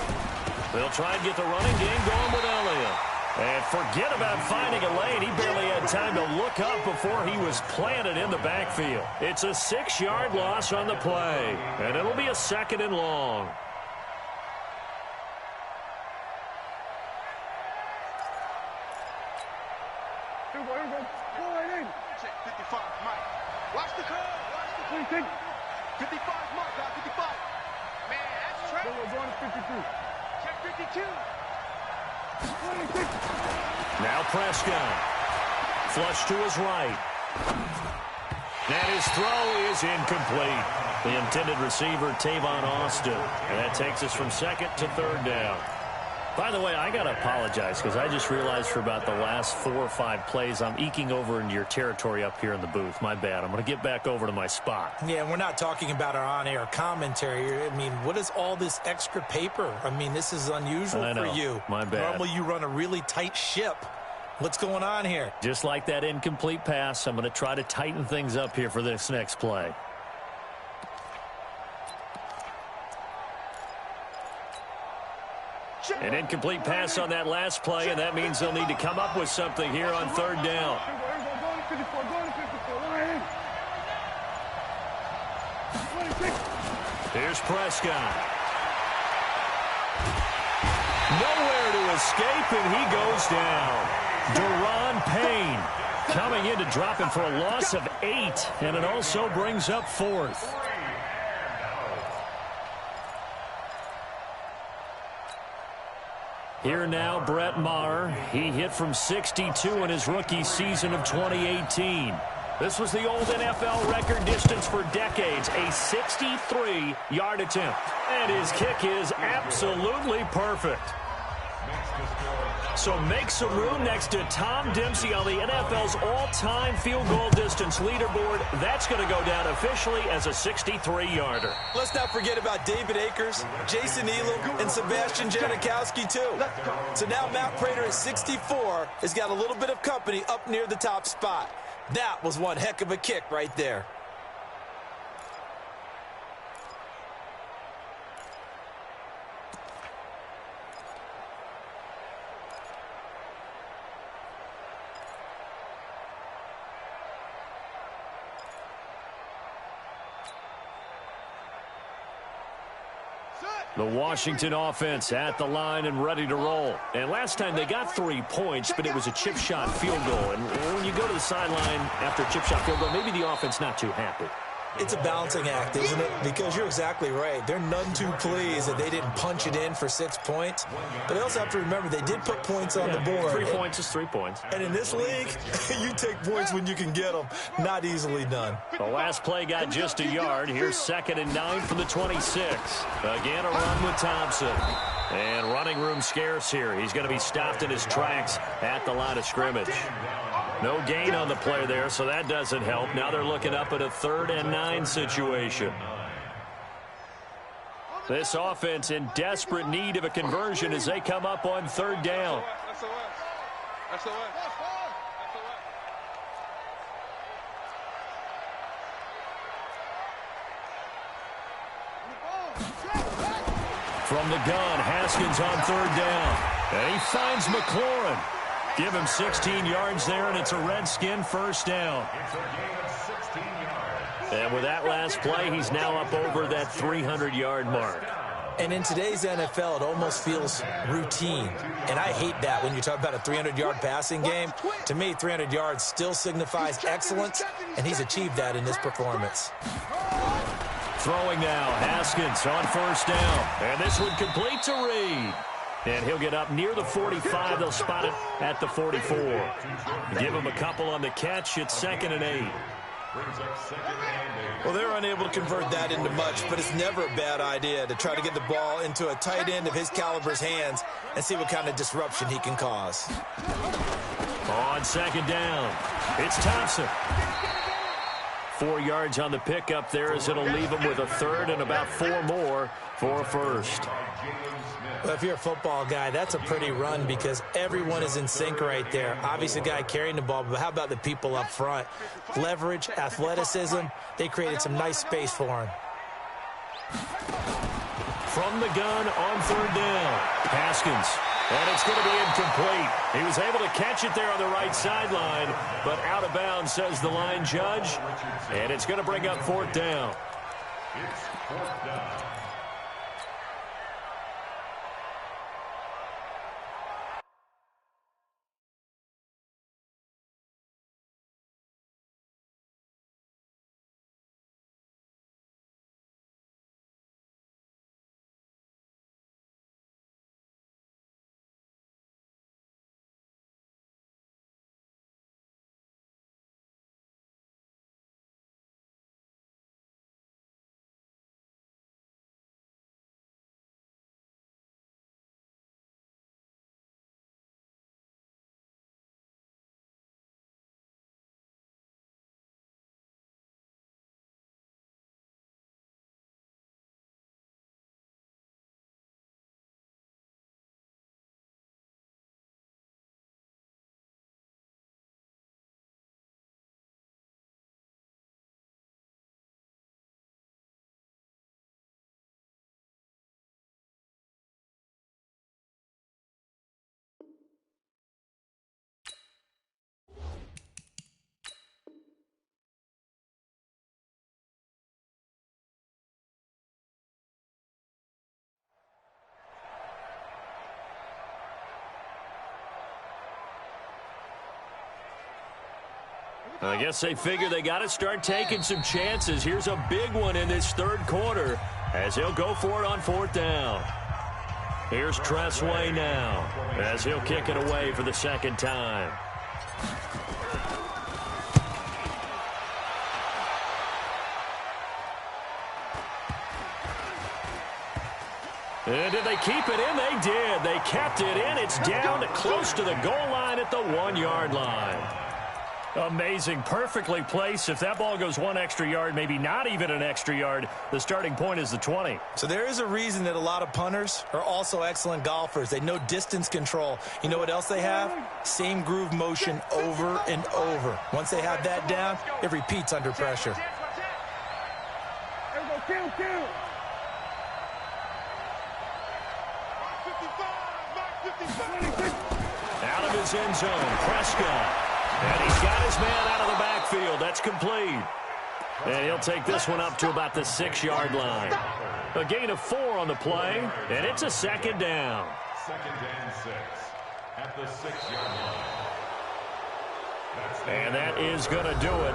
They'll try and get the running game going with Elliott. And forget about finding a lane. He barely had time to look up before he was planted in the backfield. It's a 6-yard loss on the play. And it'll be a 2nd and long. Here we go. Go right in. Check 55, Mike. Watch the curve. Watch the 26. 55, Mike. Got 55. Man, that's trash. We're going to 52. Check 52. 26. Now Prescott. Flush to his right. And his throw is incomplete. The intended receiver, Tavon Austin. And that takes us from 2nd to 3rd down. By the way, I got to apologize because I just realized for about the last 4 or 5 plays, I'm eking over into your territory up here in the booth. My bad. I'm going to get back over to my spot. Yeah, we're not talking about our on-air commentary. I mean, what is all this extra paper? I mean, this is unusual for you. My bad. Normally you run a really tight ship. What's going on here? Just like that incomplete pass, I'm going to try to tighten things up here for this next play. An incomplete pass on that last play, and that means they'll need to come up with something here on 3rd down. Go to 54. Go to 54. Why in? 26. Here's Prescott. Nowhere to escape, and he goes down. Deron Payne coming in to drop him for a loss of 8, and it also brings up 4th. Here now, Brett Maher. He hit from 62 in his rookie season of 2018. This was the old NFL record distance for decades, a 63-yard attempt. And his kick is absolutely perfect. So make some room next to Tom Dempsey on the NFL's all-time field goal distance leaderboard. That's going to go down officially as a 63-yarder. Let's not forget about David Akers, Jason Elam, and Sebastian Janikowski, too. So now Matt Prater at 64 has got a little bit of company up near the top spot. That was one heck of a kick right there. The Washington offense at the line and ready to roll. And last time they got 3 points, but it was a chip shot field goal. And when you go to the sideline after a chip shot field goal, maybe the offense not too happy. It's a balancing act, isn't it? Because you're exactly right. They're none too pleased that they didn't punch it in for 6 points. But they also have to remember they did put points on the board. 3 points is 3 points. And in this league, you take points when you can get them. Not easily done. The last play got just a yard. Here's 2nd and 9 from the 26. Again, a run with Thompson. And running room scarce here. He's going to be stopped in his tracks at the line of scrimmage. No gain on the play there, so that doesn't help. Now they're looking up at a 3rd and 9 situation. This offense in desperate need of a conversion as they come up on 3rd down. From the gun, Haskins on 3rd down. And he finds McLaurin. Give him 16 yards there, and it's a Redskin 1st down. It's a gain of 16 yards. And with that last play, he's now up over that 300-yard mark. And in today's NFL, it almost feels routine. And I hate that when you talk about a 300-yard passing game. To me, 300 yards still signifies excellence, and he's achieved that in this performance. Throwing now, Haskins on 1st down. And this one complete to Reed. And he'll get up near the 45. They'll spot it at the 44. Give him a couple on the catch. It's 2nd and 8. Well, they're unable to convert that into much, but it's never a bad idea to try to get the ball into a tight end of his caliber's hands and see what kind of disruption he can cause. On 2nd down, it's Thompson. 4 yards on the pickup there as it'll leave him with a 3rd and about 4 more for a 1st. Well, if you're a football guy, that's a pretty run because everyone is in sync right there. Obviously, the guy carrying the ball, but how about the people up front? Leverage, athleticism, they created some nice space for him. From the gun on 3rd down, Haskins. And it's going to be incomplete. He was able to catch it there on the right sideline, but out of bounds, says the line judge. And it's going to bring up 4th down. It's 4th down. I guess they figure they got to start taking some chances. Here's a big one in this 3rd quarter as he'll go for it on 4th down. Here's Tressway now as he'll kick it away for the second time. And did they keep it in? They did. They kept it in. It's down to close to the goal line at the 1-yard line. Amazing. Perfectly placed. If that ball goes 1 extra yard, maybe not even an extra yard, the starting point is the 20. So there is a reason that a lot of punters are also excellent golfers. They know distance control. You know what else they have? Same groove motion over and over. Once they have that down, it repeats under pressure. Kill. Out of his end zone, Prescott. And he's got his man out of the backfield. That's complete. And he'll take this one up to about the 6-yard line. A gain of 4 on the play, and it's a second down. Second and 6 at the 6-yard line. And that is going to do it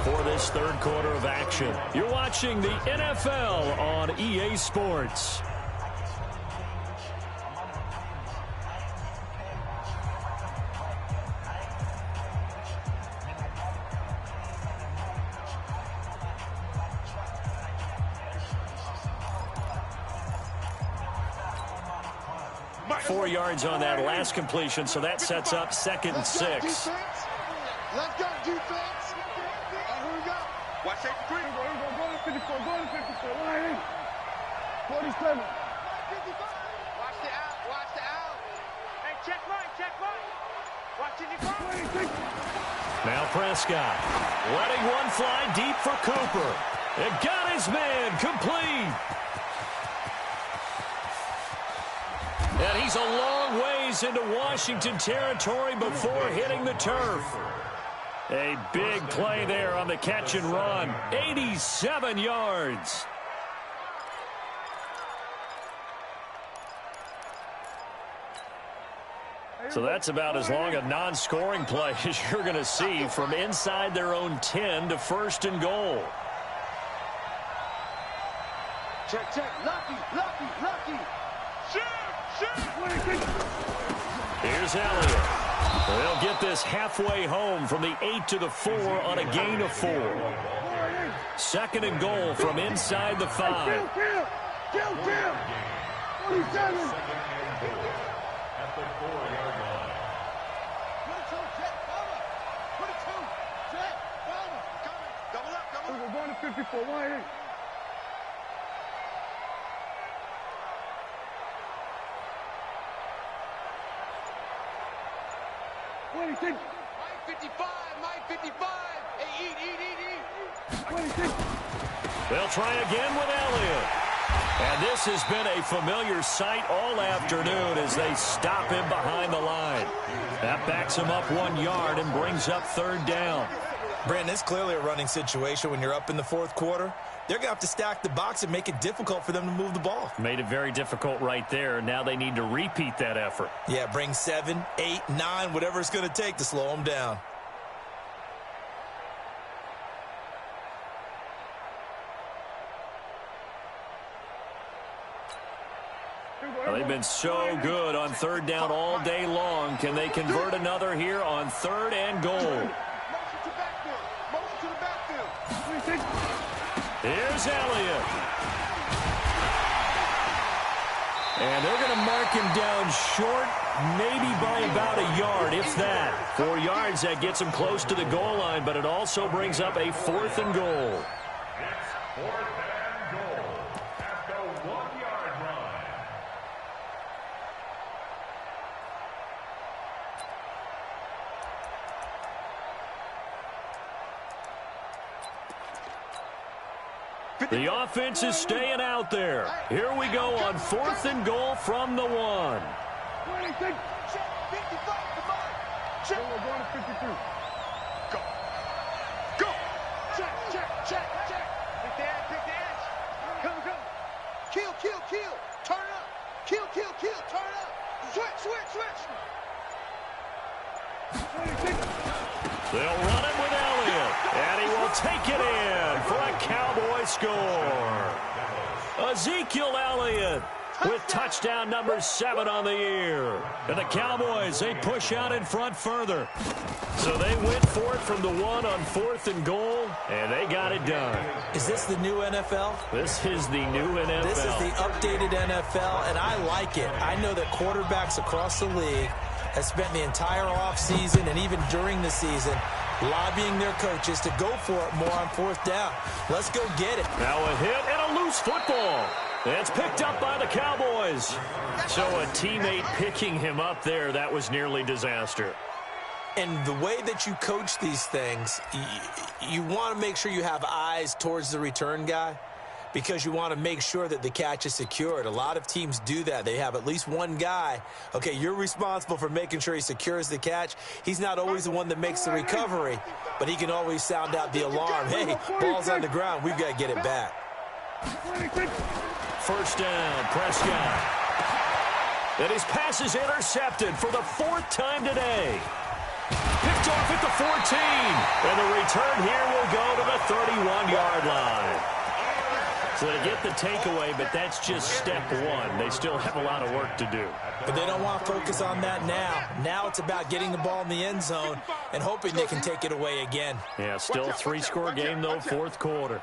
for this third quarter of action. You're watching the NFL on EA Sports. Four yards on that last completion, so that sets up second and 6. Let's go, defense. Here we go. Watch safety 3. Go to 54. Go to 54. Line 47. Watch the out. Watch the out. Hey, check right. Watch it. Now Prescott letting one fly deep for Cooper. It got his man complete. And he's a long ways into Washington territory before hitting the turf. A big play there on the catch and run. 87 yards. So that's about as long a non-scoring play as you're going to see from inside their own 10 to 1st and goal. Check. Lucky. Shoot. Here's Elliott. They'll get this halfway home from the 8 to the 4 on a gain of 4. 2nd and goal from inside the 5. Kill. 47. At the 4-yard line. 22, check, coming. Double up. We're going to 54. Line 8. Mike 55. Hey, eat. 26. They'll try again with Elliott. And this has been a familiar sight all afternoon as they stop him behind the line. That backs him up 1 yard and brings up 3rd down. Brandon, it's clearly a running situation when you're up in the 4th quarter. They're going to have to stack the box and make it difficult for them to move the ball. Made it very difficult right there. Now they need to repeat that effort. Yeah, bring 7, 8, 9, whatever it's going to take to slow them down. Well, they've been so good on 3rd down all day long. Can they convert another here on 3rd and goal? Motion to the backfield. Here's Elliott. And they're going to mark him down short, maybe by about a yard, if that. 4 yards, that gets him close to the goal line, but it also brings up a 4th and goal. It's 4th and goal at the 1-yard line. The offense is staying out there. Here we go on 4th and goal from the 1. 26. Check, 55, come on. Check. We're going to 53. Go. Check. Pick the edge. Come. Kill. Turn up. Kill. Turn up. Switch. 26. They'll run it with Elliott, and he will take it in for a Cowboy score. Ezekiel Elliott with touchdown number 7 on the year. And the Cowboys, they push out in front further. So they went for it from the 1 on 4th and goal, and they got it done. Is this the new NFL? This is the new NFL. This is the updated NFL, and I like it. I know that quarterbacks across the league have spent the entire offseason and even during the season lobbying their coaches to go for it more on 4th down. Let's go get it. Now a hit and a loose football. It's picked up by the Cowboys. So a teammate picking him up there, that was nearly disaster. And the way that you coach these things, you want to make sure you have eyes towards the return guy because you want to make sure that the catch is secured. A lot of teams do that. They have at least one guy. Okay, you're responsible for making sure he secures the catch. He's not always the one that makes the recovery, but he can always sound out the alarm. Hey, ball's on the ground. We've got to get it back. First down, Prescott. And his pass is intercepted for the 4th time today. Picked off at the 14. And the return here will go to the 31-yard line. So they get the takeaway, but that's just step 1. They still have a lot of work to do. But they don't want to focus on that now. Now it's about getting the ball in the end zone and hoping they can take it away again. Yeah, still a 3-score game, though, 4th quarter.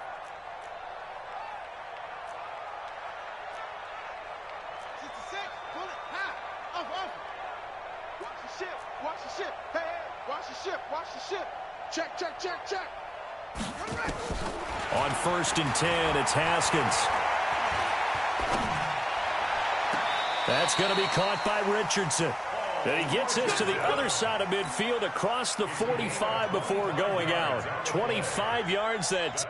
Watch the ship. Check. On 1st and 10, it's Haskins. That's going to be caught by Richardson. And he gets this to the other side of midfield across the 45 before going out. 25 yards that...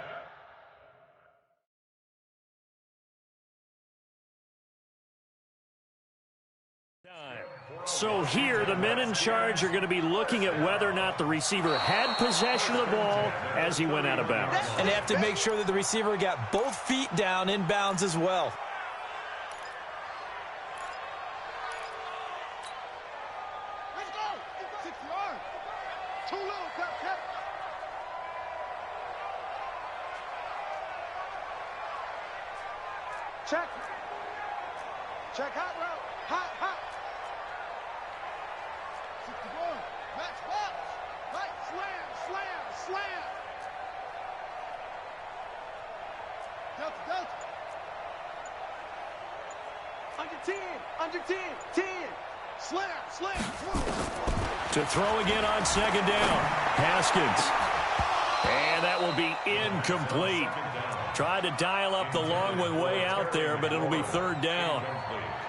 So here, the men in charge are going to be looking at whether or not the receiver had possession of the ball as he went out of bounds. And they have to make sure that the receiver got both feet down in bounds as well. Let's go. 6 yards. Too little, Cap. Check hot route. Hot. 61. Match box. Right. Slam. Delta. Under 10. 10. Slam. To throw again on 2nd down. Haskins. And that will be incomplete. Tried to dial up the long way out there, but it'll be 3rd down.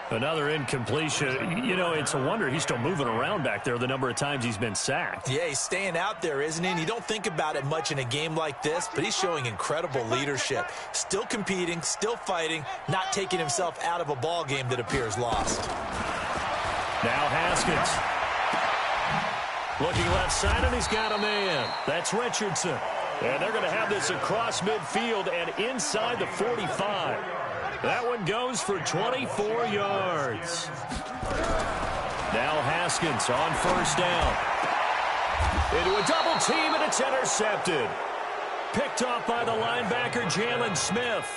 Another incompletion. You know, it's a wonder he's still moving around back there the number of times he's been sacked. Yeah, he's staying out there, isn't he? And you don't think about it much in a game like this, but he's showing incredible leadership. Still competing, still fighting, not taking himself out of a ball game that appears lost. Now Haskins. Looking left side, and he's got a man. That's Richardson. And they're going to have this across midfield and inside the 45. That one goes for 24 yards. Now Haskins on 1st down. Into a double team, and it's intercepted. Picked off by the linebacker, Jalen Smith.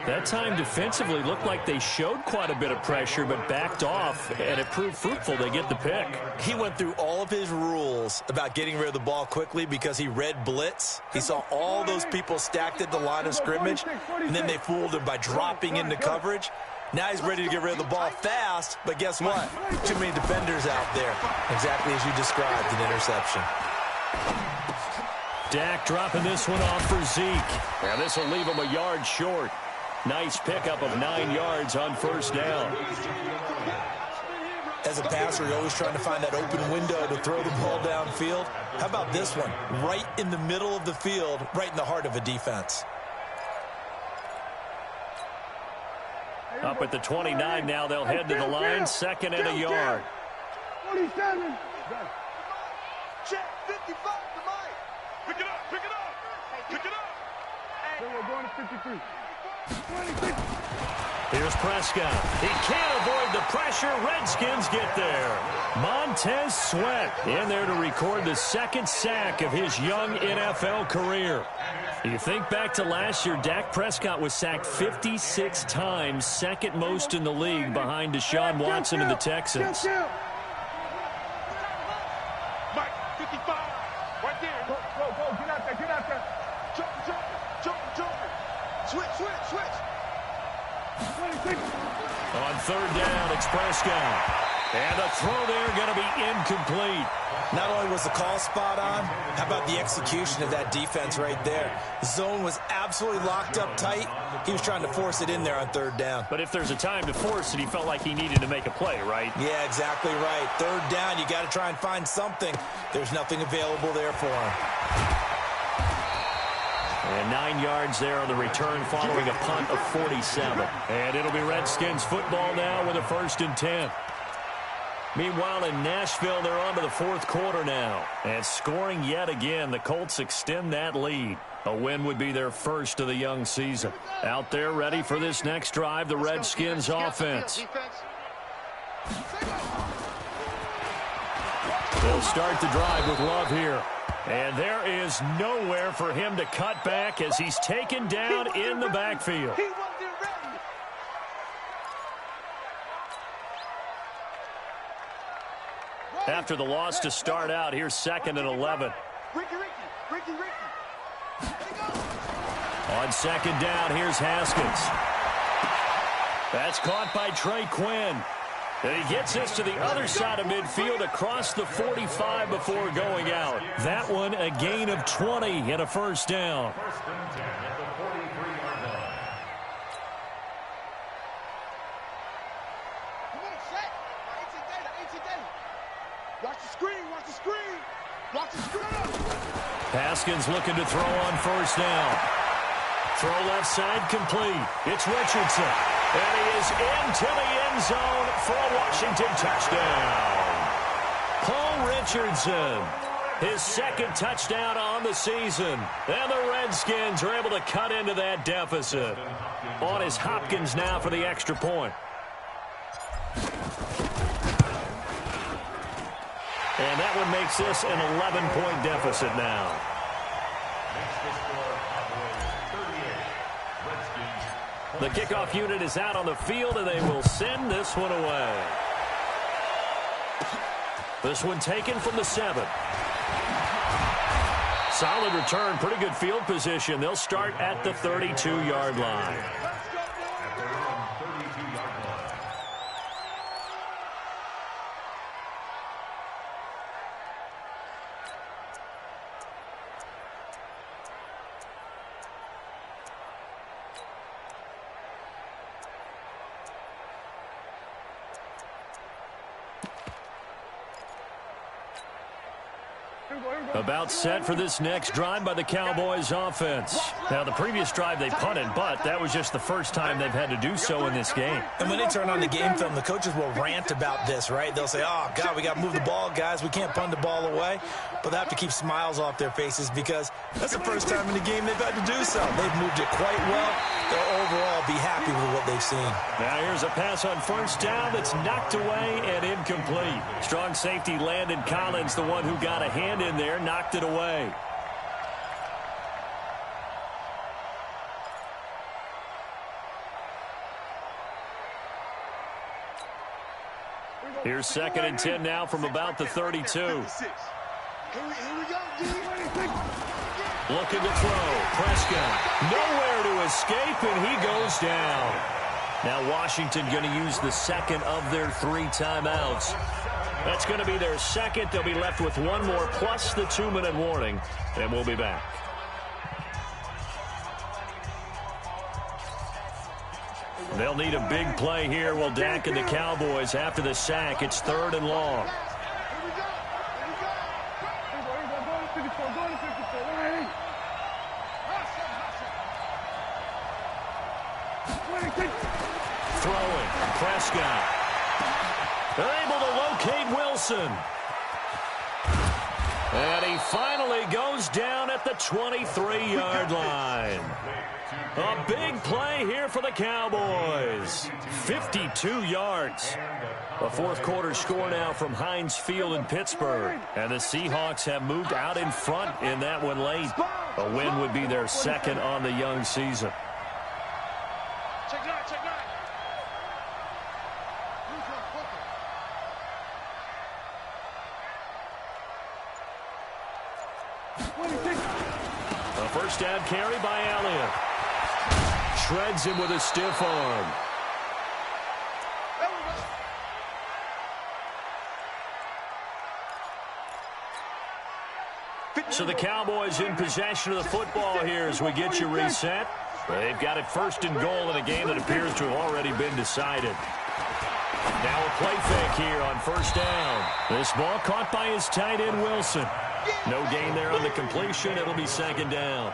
That time defensively looked like they showed quite a bit of pressure, but backed off, and it proved fruitful. They get the pick. He went through all of his rules about getting rid of the ball quickly because he read blitz. He saw all those people stacked at the line of scrimmage, and then they fooled him by dropping into coverage. Now he's ready to get rid of the ball fast, but guess what? Too many defenders out there. Exactly as you described, an interception. Dak dropping this one off for Zeke. Now this will leave him a yard short. Nice pickup of 9 yards on 1st down. As a passer, you're always trying to find that open window to throw the ball downfield. How about this one? Right in the middle of the field, right in the heart of a defense. Up at the 29 now, they'll head to the line. 2nd and a yard. 47. Check 55 to Mike. Pick it up. Then we're going to 53. 26. Here's Prescott. He can't avoid the pressure. pressure. Redskins get there. Montez Sweat in there to record the second sack of his young NFL career. You think back to last year, Dak Prescott was sacked 56 times, second most in the league behind Deshaun Watson and the Texans. Mike, 55. Right there. Go, get out there. Jump. Switch. 26. On third down, it's Prescott. And the throw there going to be incomplete. Not only was the call spot on, how about the execution of that defense right there? The zone was absolutely locked up tight. He was trying to force it in there on third down. But if there's a time to force it, he felt like he needed to make a play, right? Yeah, exactly right. Third down, you got to try and find something. There's nothing available there for him. And 9 yards there on the return following a punt of 47. And it'll be Redskins football now with a 1st and 10. Meanwhile, in Nashville, they're on to the fourth quarter now. And scoring yet again, the Colts extend that lead. A win would be their first of the young season. Out there ready for this next drive, the Redskins offense. They'll start the drive with Love here. And there is nowhere for him to cut back as he's taken down in the backfield. He wasn't ready. After the loss to start out, here's 2nd and 11. Ricky. On 2nd down, here's Haskins. That's caught by Trey Quinn. And he gets this to the other side of midfield across the 45 before going out. That one a gain of 20 and a 1st down. 1st and 10 at the 43-yard line. Come on, set. 18 data. Watch the screen. Haskins looking to throw on 1st down. Throw left side complete. It's Richardson. And he is into the end zone for a Washington touchdown. Paul Richardson, his 2nd touchdown on the season. And the Redskins are able to cut into that deficit. On is Hopkins now for the extra point. And that one makes this an 11-point deficit now. The kickoff unit is out on the field, and they will send this one away. This one taken from the 7. Solid return, pretty good field position. They'll start at the 32-yard line. About set for this next drive by the Cowboys offense. Now, the previous drive they punted, but that was just the first time they've had to do so in this game. And when they turn on the game film, the coaches will rant about this, right? They'll say, oh, God, we got to move the ball, guys. We can't punt the ball away. But they have to keep smiles off their faces because that's the first time in the game they've had to do so. They've moved it quite well. They'll overall be happy with what they've seen. Now here's a pass on 1st down that's knocked away and incomplete. Strong safety Landon Collins, the one who got a hand in there, knocked it away. Here's 2nd and 10 now from about the 32. Here we go, D. Looking to throw. Prescott nowhere to escape, and he goes down. Now Washington going to use the 2nd of their 3 timeouts. That's going to be their 2nd. They'll be left with 1 more plus the 2-minute warning, and we'll be back. They'll need a big play here. Will Dak and the Cowboys after the sack. It's 3rd and long. Throwing. Prescott. They're able to locate Wilson. And he finally goes down at the 23-yard line. A big play here for the Cowboys. 52 yards. A fourth-quarter score now from Heinz Field in Pittsburgh. And the Seahawks have moved out in front in that one late. A win would be their second on the young season. Check nine, check nine. A first down carry by Elliott. Shreds him with a stiff arm. So the Cowboys in possession of the football here as we get you reset. They've got it first and goal in a game that appears to have already been decided. Now a play fake here on first down. This ball caught by his tight end, Wilson. No gain there on the completion. It'll be second down.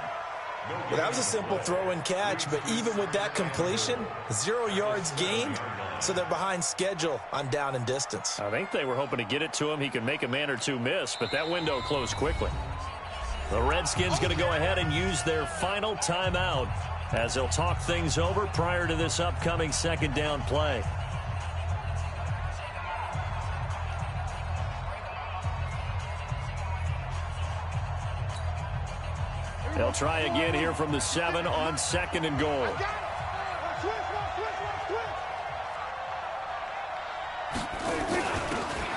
Well, that was a simple throw and catch, but even with that completion, 0 yards gained, so they're behind schedule on down and distance. I think they were hoping to get it to him. He could make a man or two miss, but that window closed quickly. The Redskins going to go ahead and use their final timeout as they'll talk things over prior to this upcoming second down play. They'll try again here from the 7 on second and goal.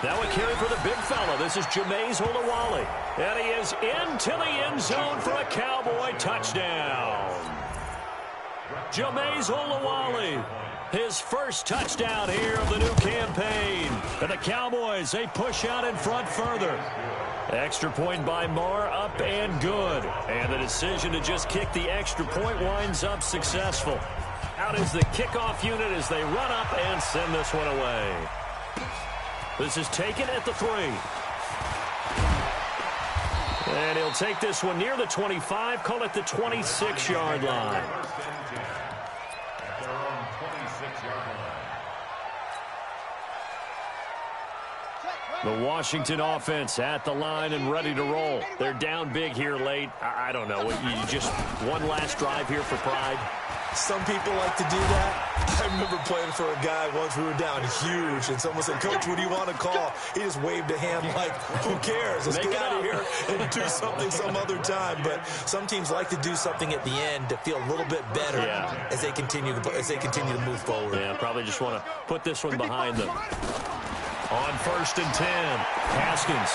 Now a carry for the big fella. This is Jameis Olawale. And he is into the end zone for a Cowboy touchdown. Jameis Olawale, his first touchdown here of the new campaign. And the Cowboys, they push out in front further. Extra point by Marr, up and good. And the decision to just kick the extra point winds up successful. Out is the kickoff unit as they run up and send this one away. This is taken at the 3. And he'll take this one near the 25, call it the 26-yard line. The Washington offense at the line and ready to roll. They're down big here late. I don't know. You just one last drive here for pride. Some people like to do that. I remember playing for a guy once. We were down huge, and someone said, "Coach, what do you want to call?" He just waved a hand like, "Who cares? Let's get out of here and do something some other time." But some teams like to do something at the end to feel a little bit better as they continue to move forward. Yeah, probably just want to put this one behind them. On first and 10, Haskins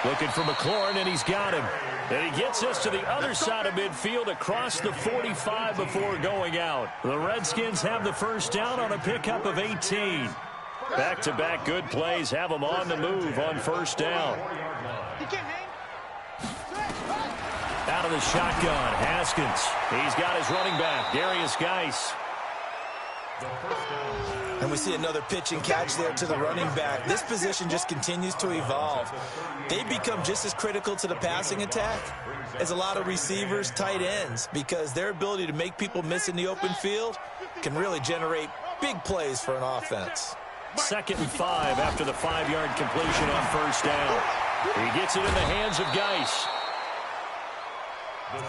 looking for McLaurin, and he's got him. And he gets us to the other side of midfield across the 45 before going out. The Redskins have the first down on a pickup of 18. Back-to-back good plays have them on the move on first down. Out of the shotgun, Haskins. He's got his running back, Darius Geis. And we see another pitch and catch there to the running back. This position just continues to evolve. They become just as critical to the passing attack as a lot of receivers, tight ends, because their ability to make people miss in the open field can really generate big plays for an offense. 2nd and 5 after the 5-yard completion on first down. He gets it in the hands of Geis.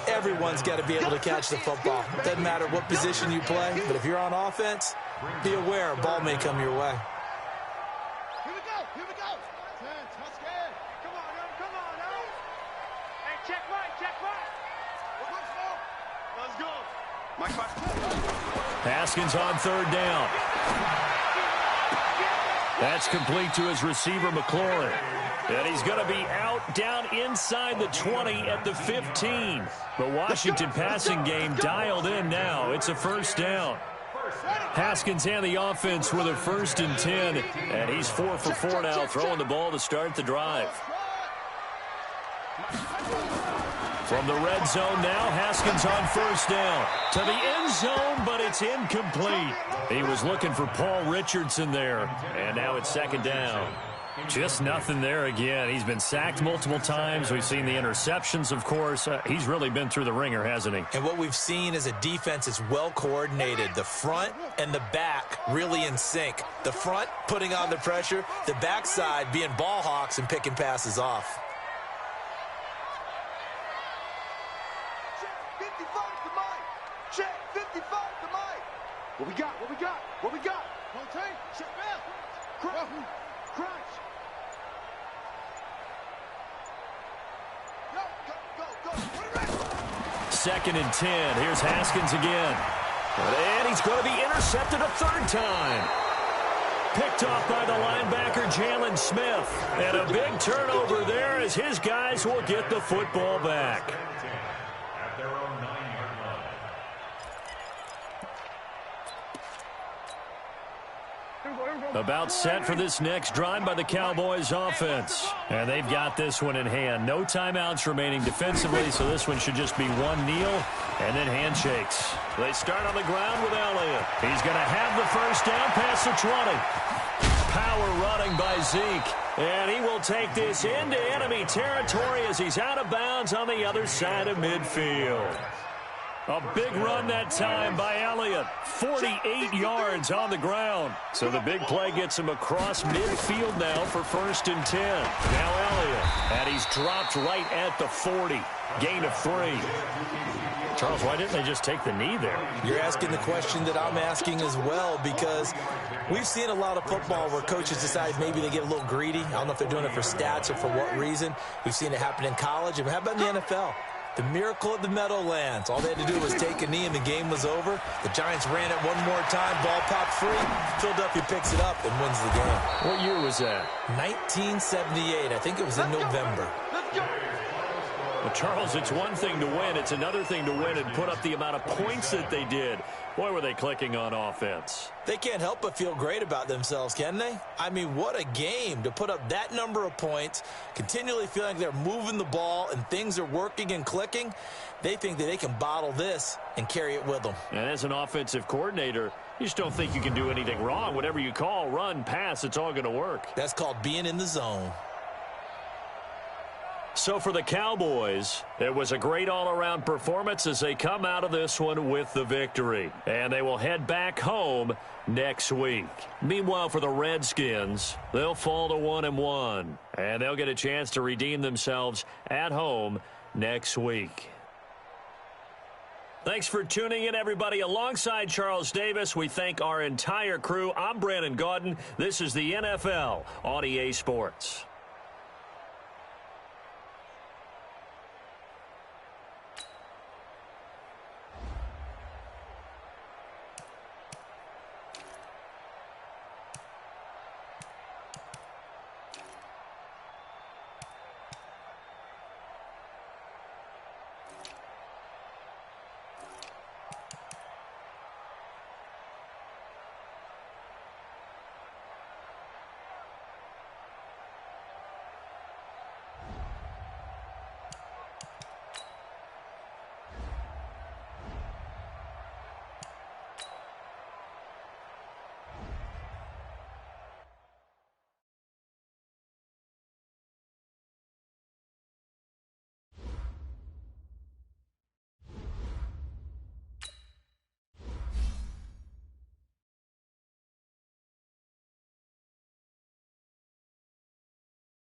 Everyone's got to be able to catch the football. Doesn't matter what position you play, but if you're on offense, be aware a ball may come your way. Here we go, here we go. That's good. Come on, now. Hey, check right. Let's go. Mike, Haskins on third down. That's complete to his receiver, McLaurin. And he's going to be out down inside the 20 at the 15. The Washington passing game dialed in now. It's a first down. Haskins and the offense with a 1st and 10. And he's 4 for 4 now, throwing the ball to start the drive. From the red zone now, Haskins on first down. To the end zone, but it's incomplete. He was looking for Paul Richardson there. And now it's 2nd down. Just nothing there again. He's been sacked multiple times. We've seen the interceptions, of course. He's really been through the ringer, hasn't he? And what we've seen is a defense is well coordinated. The front and the back really in sync. The front putting on the pressure, the backside being ball hawks and picking passes off. What we got? What we got? What we got? Rotate. Shut down. Crunch. Crunch. Go. Second and 10. Here's Haskins again. And he's going to be intercepted a third time. Picked off by the linebacker, Jalen Smith. And a big turnover there as his guys will get the football back. At their own 9-yard line. About set for this next drive by the Cowboys offense. And they've got this one in hand. No timeouts remaining defensively, so this one should just be one kneel and then handshakes. They start on the ground with Elliott. He's going to have the first down past the 20. Power running by Zeke. And he will take this into enemy territory as he's out of bounds on the other side of midfield. A big run that time by Elliott. 48 yards on the ground. So the big play gets him across midfield now for 1st and 10. Now Elliott. And he's dropped right at the 40. Gain of 3. Charles, why didn't they just take the knee there? You're asking the question that I'm asking as well, because we've seen a lot of football where coaches decide maybe they get a little greedy. I don't know if they're doing it for stats or for what reason. We've seen it happen in college. And how about in the NFL? The miracle of the Meadowlands. All they had to do was take a knee and the game was over. The Giants ran it one more time. Ball popped free. Philadelphia picks it up and wins the game. What year was that? 1978. I think it was in November. Well, Charles, it's one thing to win. It's another thing to win and put up the amount of points that they did. Boy, were they clicking on offense. They can't help but feel great about themselves, can they? I mean, what a game to put up that number of points, continually feeling like they're moving the ball and things are working and clicking. They think that they can bottle this and carry it with them. And as an offensive coordinator, you just don't think you can do anything wrong. Whatever you call, run, pass, it's all going to work. That's called being in the zone. So for the Cowboys, it was a great all-around performance as they come out of this one with the victory. And they will head back home next week. Meanwhile, for the Redskins, they'll fall to 1-1. And they'll get a chance to redeem themselves at home next week. Thanks for tuning in, everybody. Alongside Charles Davis, we thank our entire crew. I'm Brandon Gaudin. This is the NFL on EA Sports.